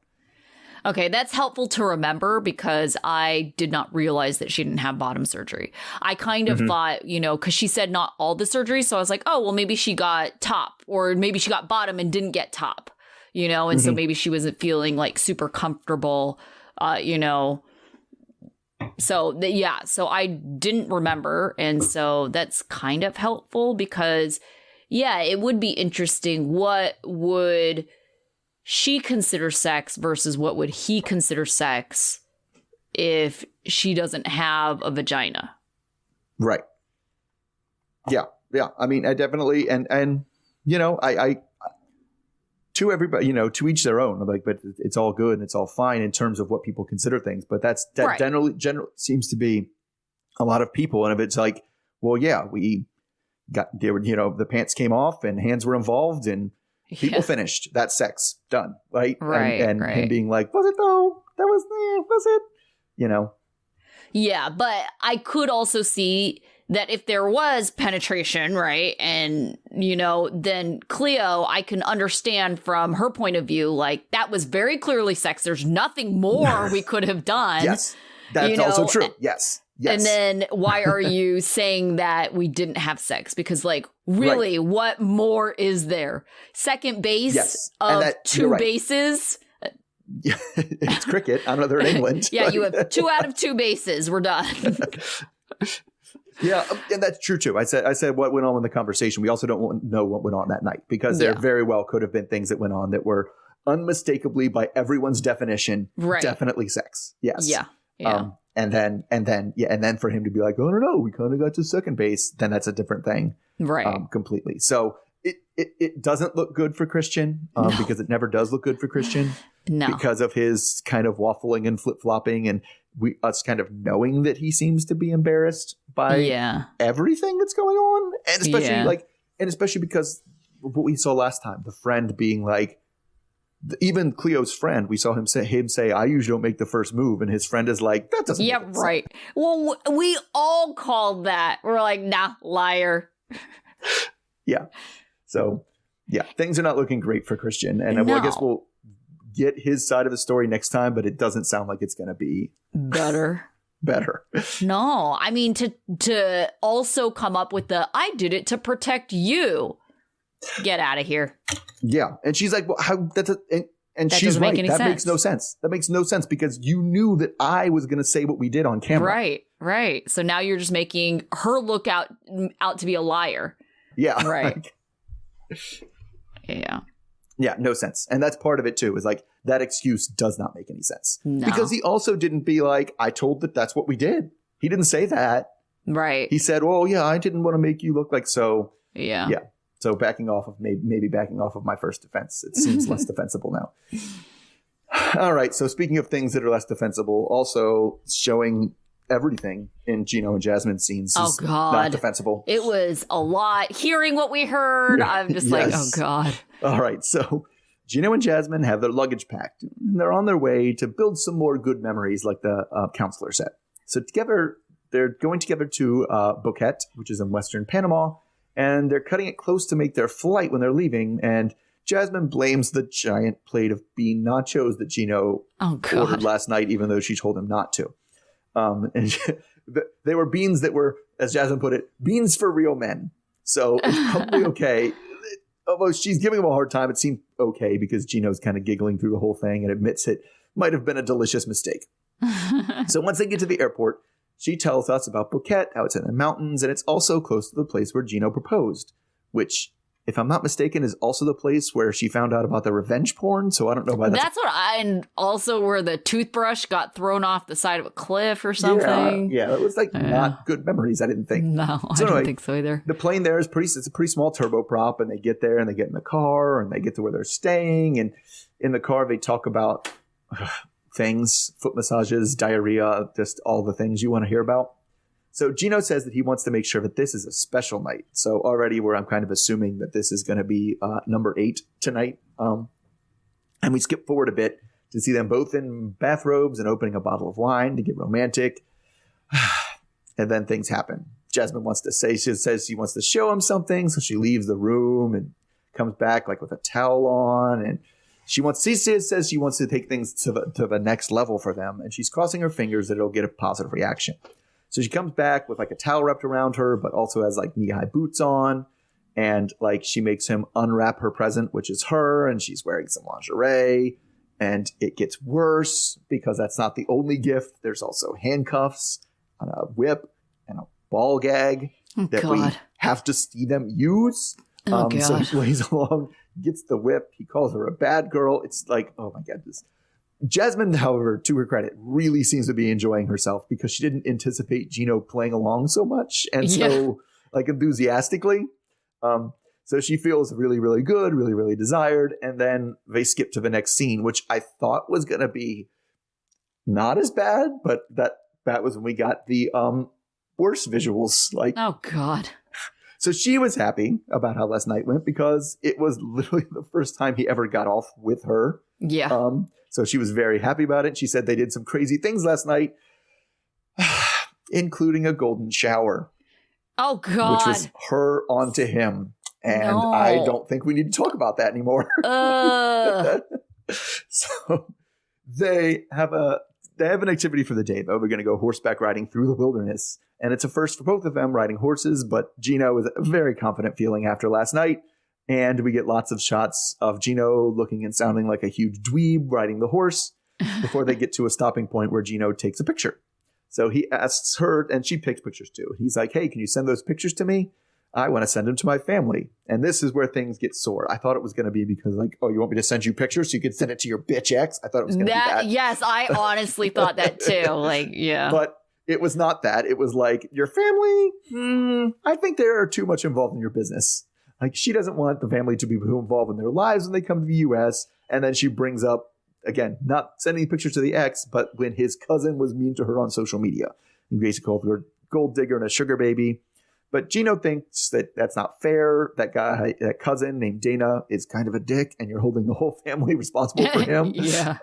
Okay, that's helpful to remember, because I did not realize that she didn't have bottom surgery. I kind of thought, because she said not all the surgeries, so I was like, oh, well, maybe she got top, or maybe she got bottom and didn't get top, and so maybe she wasn't feeling super comfortable, So I didn't remember. And so that's kind of helpful, because, it would be interesting. What would she consider sex versus what would he consider sex if she doesn't have a vagina? Right. Yeah. Yeah. I mean, I definitely, and I to everybody, to each their own, but it's all good and it's all fine in terms of what people consider things. But that generally seems to be a lot of people. And if it's we got, the pants came off and hands were involved and people finished, that's sex, done. Right. And him being like, was it though? That was it? Yeah. But I could also see that if there was penetration, right, and, then Cleo, I can understand from her point of view, that was very clearly sex. There's nothing more we could have done. Yes, that's also true. Yes. And then why are you saying that we didn't have sex? Because, really, what more is there? Second base of two bases? Yeah, it's cricket. I don't know, they're in England. Yeah, you have 2 out of 2 bases. We're done. Yeah, and that's true too. I said what went on in the conversation. We also don't know what went on that night, because there very well could have been things that went on that were unmistakably, by everyone's definition, definitely sex. Yes. Yeah. Yeah. And then for him to be like, oh no, we kind of got to second base, then that's a different thing. Right. Completely. So it doesn't look good for Christian, because it never does look good for Christian. No. Because of his kind of waffling and flip-flopping, and us kind of knowing that he seems to be embarrassed by everything that's going on. And especially because of what we saw last time, the friend being like, even Cleo's friend, we saw him say, I usually don't make the first move. And his friend is like, that doesn't make sense. Right. Well, we all called that. We're like, nah, liar. Yeah. So, things are not looking great for Christian. And I guess we'll get his side of the story next time, but it doesn't sound like it's going to be better. No, I mean, to also come up with I did it to protect you. Get out of here. Yeah. And she's like, well, how and she's right. That makes no sense. That makes no sense, because you knew that I was going to say what we did on camera. Right. So now you're just making her look out to be a liar. Yeah. Right. Yeah. Yeah, no sense. And that's part of it too, is that excuse does not make any sense. No. Because he also didn't be like, I told that's what we did. He didn't say that. Right. He said, well, yeah, I didn't want to make you look like so. Yeah. Yeah. So backing off of maybe backing off of my first defense. It seems less defensible now. All right. So speaking of things that are less defensible, also showing everything in Gino and Jasmine's scenes is not defensible. It was a lot. Hearing what we heard, I'm just like, oh God. All right. So Gino and Jasmine have their luggage packed. And they're on their way to build some more good memories, like the counselor said. So together, they're going together to Boquete, which is in western Panama, and they're cutting it close to make their flight when they're leaving. And Jasmine blames the giant plate of bean nachos that Gino ordered last night, even though she told him not to. And they were beans that were, as Jasmine put it, beans for real men. So it's probably okay. Although she's giving him a hard time, it seemed okay because Gino's kind of giggling through the whole thing and admits it might have been a delicious mistake. So once they get to the airport, she tells us about Boquete, how it's in the mountains, and it's also close to the place where Gino proposed, which, if I'm not mistaken, is also the place where she found out about the revenge porn. So I don't know why that's what and also where the toothbrush got thrown off the side of a cliff or something. Yeah, it was like not good memories, I didn't think. No, so I don't think so either. The plane there is it's a pretty small turboprop, and they get there and they get in the car and they get to where they're staying. And in the car, they talk about things, foot massages, diarrhea, just all the things you want to hear about. So Gino says that he wants to make sure that this is a special night. So already I'm kind of assuming that this is going to be number 8 tonight. And we skip forward a bit to see them both in bathrobes and opening a bottle of wine to get romantic. And then things happen. Jasmine says she wants to show him something. So she leaves the room and comes back like with a towel on. And she says she wants to take things to the next level for them. And she's crossing her fingers that it'll get a positive reaction. So she comes back with like a towel wrapped around her, but also has like knee-high boots on. And like she makes him unwrap her present, which is her. And she's wearing some lingerie. And it gets worse because that's not the only gift. There's also handcuffs and a whip and a ball gag that we have to see them use. So he plays along, gets the whip. He calls her a bad girl. It's like, oh my goodness. Jasmine, however, to her credit, really seems to be enjoying herself because she didn't anticipate Gino playing along so much and so like enthusiastically. So she feels really, really good, really, really desired. And then they skip to the next scene, which I thought was going to be not as bad, but that was when we got the worse visuals. Like, oh God. So she was happy about how last night went because it was literally the first time he ever got off with her. Yeah. So she was very happy about it. She said they did some crazy things last night, including a golden shower. Oh, God. Which was her onto him. And I don't think we need to talk about that anymore. So they have an activity for the day, though. They're going to go horseback riding through the wilderness. And it's a first for both of them riding horses. But Gino is a very confident feeling after last night. And we get lots of shots of Gino looking and sounding like a huge dweeb riding the horse before they get to a stopping point where Gino takes a picture. So he asks her, and she takes pictures too. He's like, hey, can you send those pictures to me? I want to send them to my family. And this is where things get sore. I thought it was going to be because like, oh, you want me to send you pictures so you could send it to your bitch ex? I thought it was going to be that. Yes, I honestly thought that too. Like, yeah. But it was not that. It was like, your family? I think they're too much involved in your business. Like, she doesn't want the family to be involved in their lives when they come to the U.S. And then she brings up, again, not sending pictures to the ex, but when his cousin was mean to her on social media. He basically called her a gold digger and a sugar baby. But Gino thinks that that's not fair. That guy, that cousin named Dana, is kind of a dick, and you're holding the whole family responsible for him. Yeah.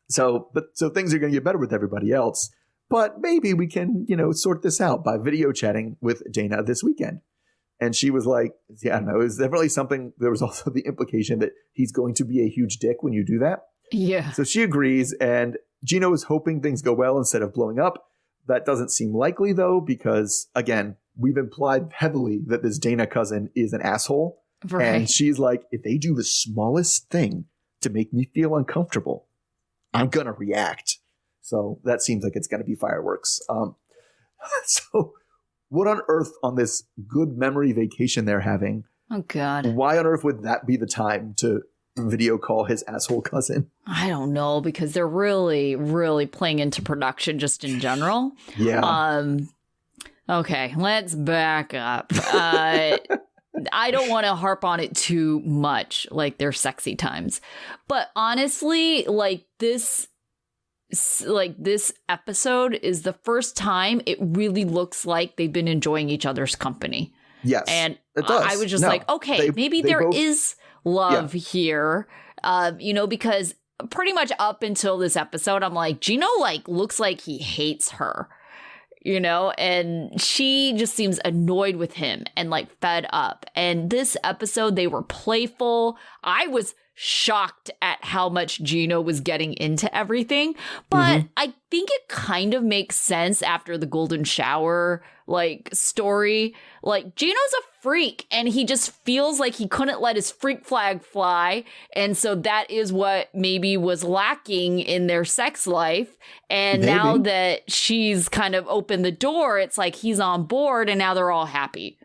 So things are going to get better with everybody else. But maybe we can, sort this out by video chatting with Dana this weekend. And she was like, yeah, I don't know. It was definitely something. There was also the implication that he's going to be a huge dick when you do that. Yeah. So she agrees. And Gino is hoping things go well instead of blowing up. That doesn't seem likely, though, because, again, we've implied heavily that this Dana cousin is an asshole. Right. And she's like, if they do the smallest thing to make me feel uncomfortable, I'm going to react. So that seems like it's going to be fireworks. So what on earth on this good memory vacation they're having? Oh, God. Why on earth would that be the time to video call his asshole cousin? I don't know, because they're really, really playing into production just in general. Yeah. Okay, let's back up. I don't want to harp on it too much, like their sexy times. But honestly, this episode is the first time it really looks like they've been enjoying each other's company. Yes, and it does. I was just like, okay, maybe there is love here, because pretty much up until this episode, I'm like, Gino, like, looks like he hates her, and she just seems annoyed with him and, like, fed up. And this episode, they were playful. I was shocked at how much Gino was getting into everything, but I think it kind of makes sense after the golden shower like story. Like, Gino's a freak and he just feels like he couldn't let his freak flag fly, and so that is what maybe was lacking in their sex life. And now that she's kind of opened the door, it's like he's on board and now they're all happy.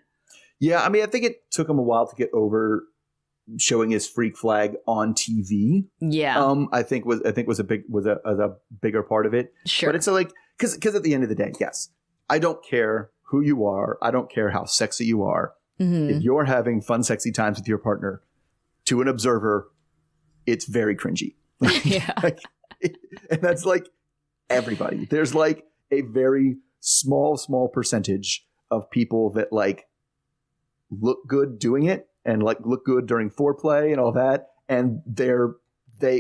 Yeah, I mean, I think it took him a while to get over showing his freak flag on TV. Yeah. I think was a bigger part of it. Sure. But it's like, because at the end of the day, yes, I don't care who you are. I don't care how sexy you are. If you're having fun, sexy times with your partner, to an observer, it's very cringy. Yeah. And that's like everybody. There's like a very small percentage of people that like look good doing it and like look good during foreplay and all that. And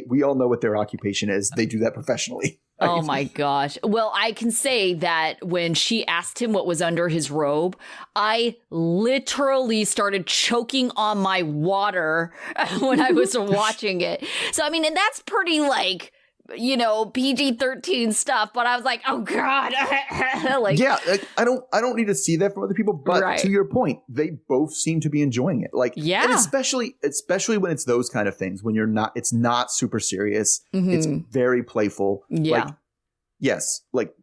we all know what their occupation is. They do that professionally. Oh my gosh. Well, I can say that when she asked him what was under his robe, I literally started choking on my water when I was watching it. So, I mean, and that's pretty like, PG-13 stuff, but I was like, oh God. Like, yeah, I don't need to see that from other people, but to your point, they both seem to be enjoying it. Like, yeah. And especially when it's those kind of things, when it's not super serious. It's very playful. Yeah. Like, yes. Like,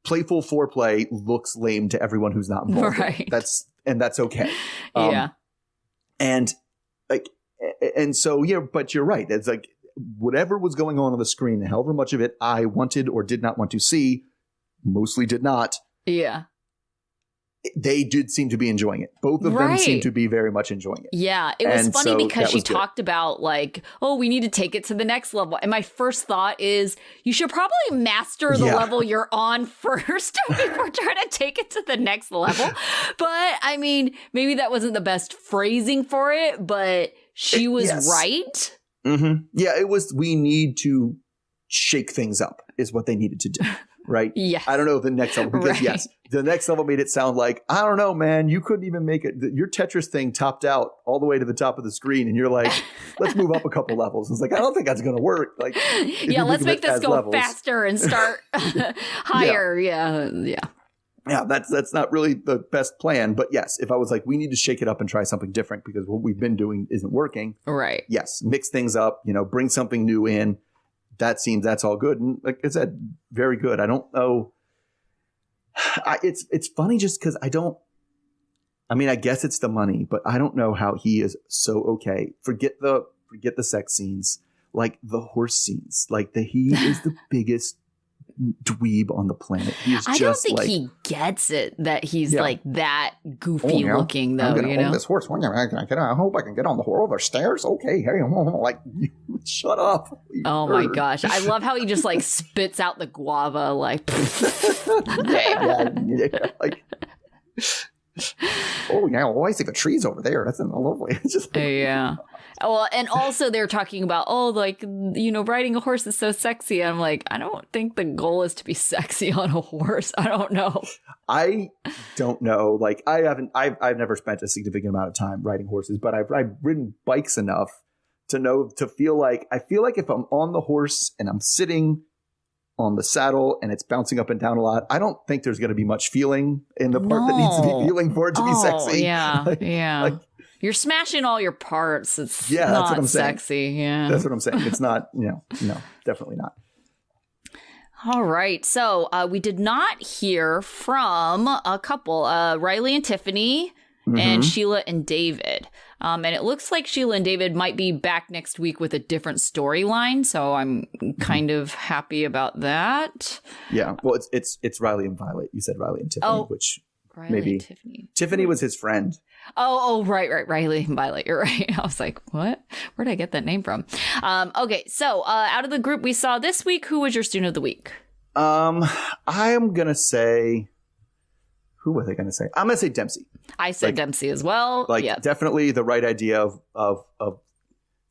playful foreplay looks lame to everyone who's not involved. Right. That's okay. Yeah. And so, yeah, but you're right. It's like, whatever was going on the screen, however much of it I wanted or did not want to see, mostly did not. Yeah. They did seem to be enjoying it. Both of them seem to be very much enjoying it. Yeah. It was funny because she talked about like, oh, we need to take it to the next level. And my first thought is you should probably master the level you're on first before trying to take it to the next level. But I mean, maybe that wasn't the best phrasing for it, but she was right. Yeah, it was. We need to shake things up is what they needed to do, right? Yeah. I don't know the next level because yes, the next level made it sound like, I don't know, man, you couldn't even make it. Your Tetris thing topped out all the way to the top of the screen, and you're like, let's move up a couple levels. It's like, I don't think that's going to work. Like, yeah, let's make this go faster and start higher. Yeah. Yeah, that's not really the best plan. But yes, if I was like, we need to shake it up and try something different because what we've been doing isn't working. Right. Yes. Mix things up, bring something new in. That's all good. And like I said, very good. I don't know. It's funny just because I guess it's the money, but I don't know how he is so okay. Forget the sex scenes, like the horse scenes, like he is the biggest dweeb on the planet. I don't think he gets it that he's like that goofy looking though. I'm gonna own this horse. I hope I can get on the roller stairs. Okay, hey, like shut up. Oh my gosh, I love how he just like spits out the guava like. Like. Oh yeah, well, I see the trees over there. That's lovely. It's just yeah. Well, and also they're talking about, riding a horse is so sexy. I'm like, I don't think the goal is to be sexy on a horse. I don't know. I don't know. Like I've never spent a significant amount of time riding horses, but I've ridden bikes enough to feel like if I'm on the horse and I'm sitting on the saddle and it's bouncing up and down a lot, I don't think there's going to be much feeling in the part that needs to be feeling for it to be sexy. Yeah. Like, you're smashing all your parts. It's not that's what I'm sexy. Saying. Yeah. That's what I'm saying. It's not, no, definitely not. All right. So we did not hear from a couple, Riley and Tiffany and Sheila and David. And it looks like Sheila and David might be back next week with a different storyline. So I'm kind of happy about that. Yeah. Well, it's Riley and Violet. You said Riley and Tiffany, which Riley maybe and Tiffany was his friend. Oh, right. Riley and Violet. You're right. I was like, what? Where'd I get that name from? Okay. So out of the group we saw this week, who was your student of the week? I am going to say, who was I going to say? I'm going to say Dempsey. I said Dempsey as well. Like, yeah. definitely the right idea of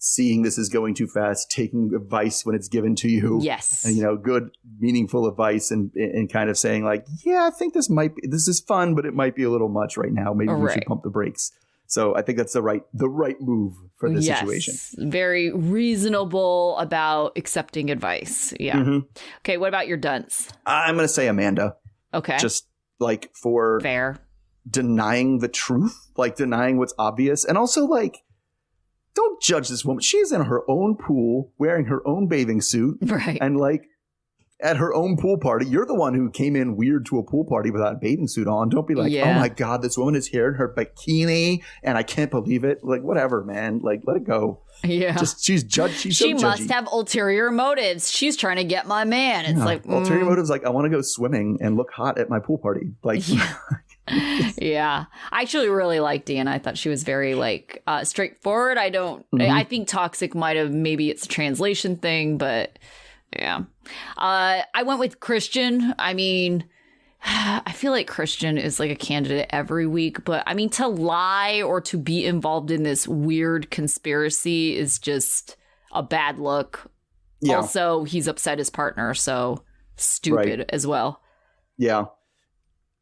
seeing this is going too fast, taking advice when it's given to you. Yes. And, good, meaningful advice and kind of saying like, yeah, I think this is fun, but it might be a little much right now. Maybe we should pump the brakes. So I think that's the right move for this situation. Very reasonable about accepting advice. Yeah. Mm-hmm. Okay. What about your dunce? I'm going to say Amanda. Okay. Just like for fair denying the truth, like denying what's obvious. And also like, don't judge this woman. She's in her own pool wearing her own bathing suit. Right. And like at her own pool party. You're the one who came in weird to a pool party without a bathing suit on. Don't be like, oh my God, this woman is here in her bikini and I can't believe it. Like, whatever, man. Like, let it go. Yeah. She's judged. She's she so must judgy. have ulterior motives. She's trying to get my man. It's like ulterior motives. Like, I want to go swimming and look hot at my pool party. Like, yeah. I actually really liked Deanna. I thought she was very like straightforward. I think toxic might have, maybe it's a translation thing, but yeah. I went with Christian. I mean, I feel like Christian is like a candidate every week, but I mean, to lie or to be involved in this weird conspiracy is just a bad look. Yeah. Also, he's upset his partner, so stupid as well. Yeah.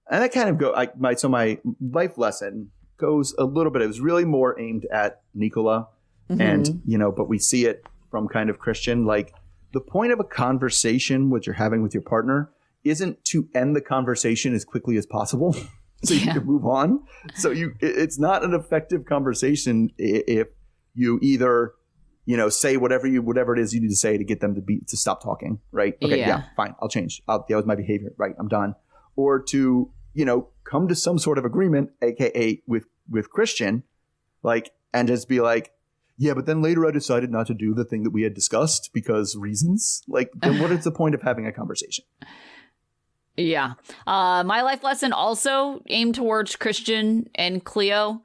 And I kind of my life lesson goes a little bit. It was really more aimed at Nicola, and but we see it from kind of Christian. Like, the point of a conversation which you're having with your partner isn't to end the conversation as quickly as possible, so you can move on. So it's not an effective conversation if you either say whatever it is you need to say to get them to stop talking. Right? Okay, yeah, fine, I'll change. That was my behavior. Right, I'm done. Or to come to some sort of agreement, aka with Christian, like, and just be like, yeah, but then later I decided not to do the thing that we had discussed because reasons. Like, then what is the point of having a conversation? Yeah. My life lesson also aimed towards Christian and Cleo.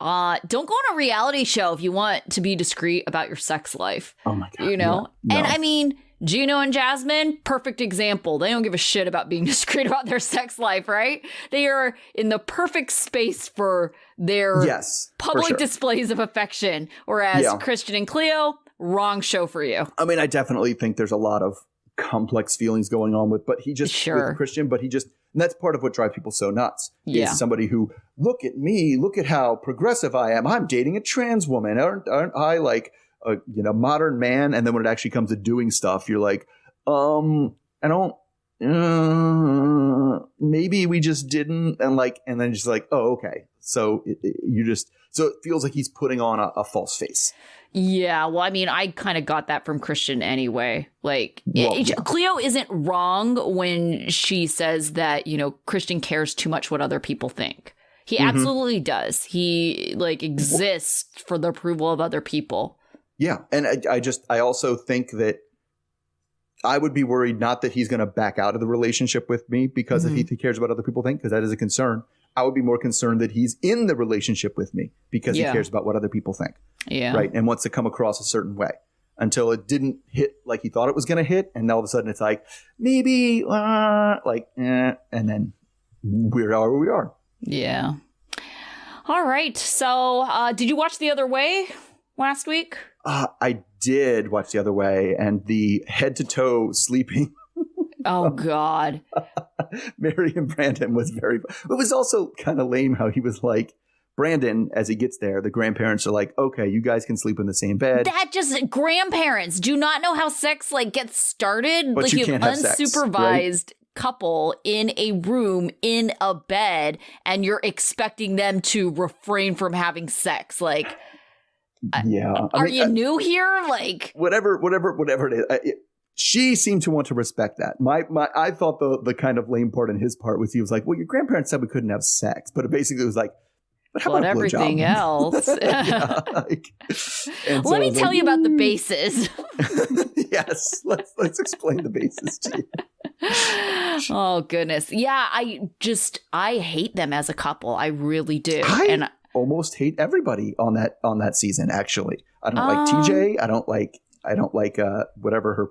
Don't go on a reality show if you want to be discreet about your sex life. Oh my God. No. And I mean, Gino and Jasmine, perfect example. They don't give a shit about being discreet about their sex life, right? They are in the perfect space for their public displays of affection. Whereas Christian and Cleo, wrong show for you. I mean, I definitely think there's a lot of complex feelings going on with Christian, but and that's part of what drives people so nuts. Yeah. Is somebody who, look at me, look at how progressive I am. I'm dating a trans woman. Aren't I like a modern man? And then when it actually comes to doing stuff, you're like, I don't, maybe we just didn't. And then just like, oh, okay. So so it feels like he's putting on a false face. Yeah. Well, I mean, I kind of got that from Christian anyway. Like, Cleo isn't wrong when she says that, Christian cares too much what other people think. He absolutely does. He exists for the approval of other people. Yeah. And I also think that I would be worried not that he's going to back out of the relationship with me because if he cares what other people think, because that is a concern. I would be more concerned that he's in the relationship with me because he cares about what other people think. Yeah. Right. And wants to come across a certain way until it didn't hit like he thought it was going to hit. And all of a sudden it's like, maybe and then we are where we are. Yeah. All right. So did you watch The Other Way last week? I did watch The Other Way, and the head to toe sleeping. Oh, God. Mary and Brandon was it was also kind of lame how he was like, Brandon, as he gets there, the grandparents are like, okay, you guys can sleep in the same bed. That just, grandparents do not know how sex gets started. But you can't have unsupervised couple in a room in a bed, and you're expecting them to refrain from having sex. Like, are you new here? Like, whatever it is. She seemed to want to respect that. I thought the kind of lame part in his part was he was like, well, your grandparents said we couldn't have sex, but it basically was like, but how about everything else? Let me tell you about the bases. Yes, let's explain the bases to you. Oh goodness, yeah. I hate them as a couple. I really do. I almost hate everybody on that season. Actually, I don't like TJ. I don't like whatever her.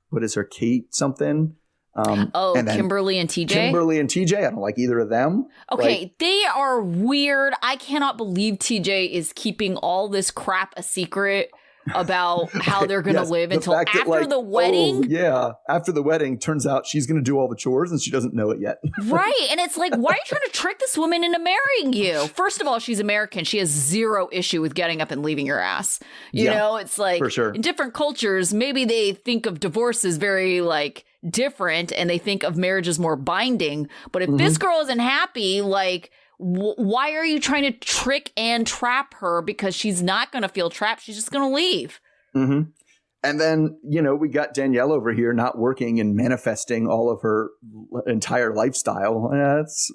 What is her Kate something? And then Kimberly and TJ? Kimberly and TJ, I don't like either of them. Okay, they are weird. I cannot believe TJ is keeping all this crap a secret about how they're going to live until after the wedding. Oh, yeah. After the wedding, turns out she's going to do all the chores and she doesn't know it yet. Right. And it's like, why are you trying to trick this woman into marrying you? First of all, she's American. She has zero issue with getting up and leaving your ass. You know, it's like for sure. In different cultures, maybe they think of divorce as very like different and they think of marriage as more binding. But if this girl isn't happy, like, why are you trying to trick and trap her? Because she's not going to feel trapped. She's just going to leave. Mm-hmm. And then, you know, we got Danielle over here not working and manifesting all of her entire lifestyle. That's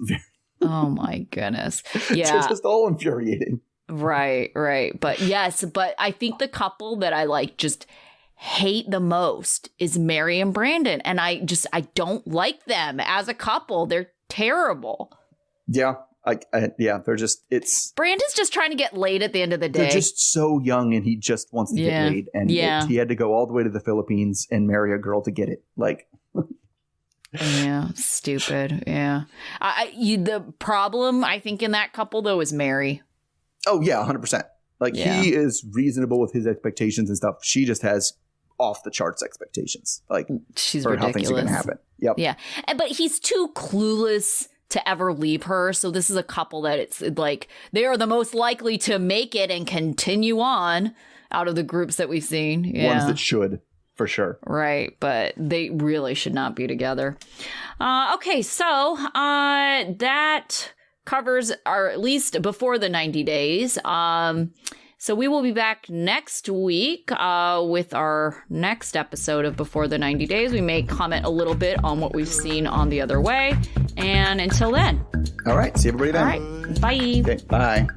oh, my goodness. Yeah. It's just all infuriating. Right. But yes, but I think the couple that I like just hate the most is Mary and Brandon. And I don't like them as a couple. They're terrible. Yeah. They're just, Brandon's just trying to get laid at the end of the day. They're just so young and he just wants to get laid. And he had to go all the way to the Philippines and marry a girl to get it. Like, yeah, stupid. Yeah. The problem, I think, in that couple, though, is Mary. Oh, yeah, 100%. Like, he is reasonable with his expectations and stuff. She just has off the charts expectations. Like, she's for ridiculous. how things are going to happen. Yep. Yeah. But he's too clueless to ever leave her. So this is a couple that it's like they are the most likely to make it and continue on out of the groups that we've seen. Yeah. Ones that should, for sure. Right. But they really should not be together. Okay. So that covers our, at least before the 90 days. So we will be back next week with our next episode of Before the 90 Days. We may comment a little bit on what we've seen on The Other Way. And until then. All right. See everybody then. All right. Bye. Okay, bye.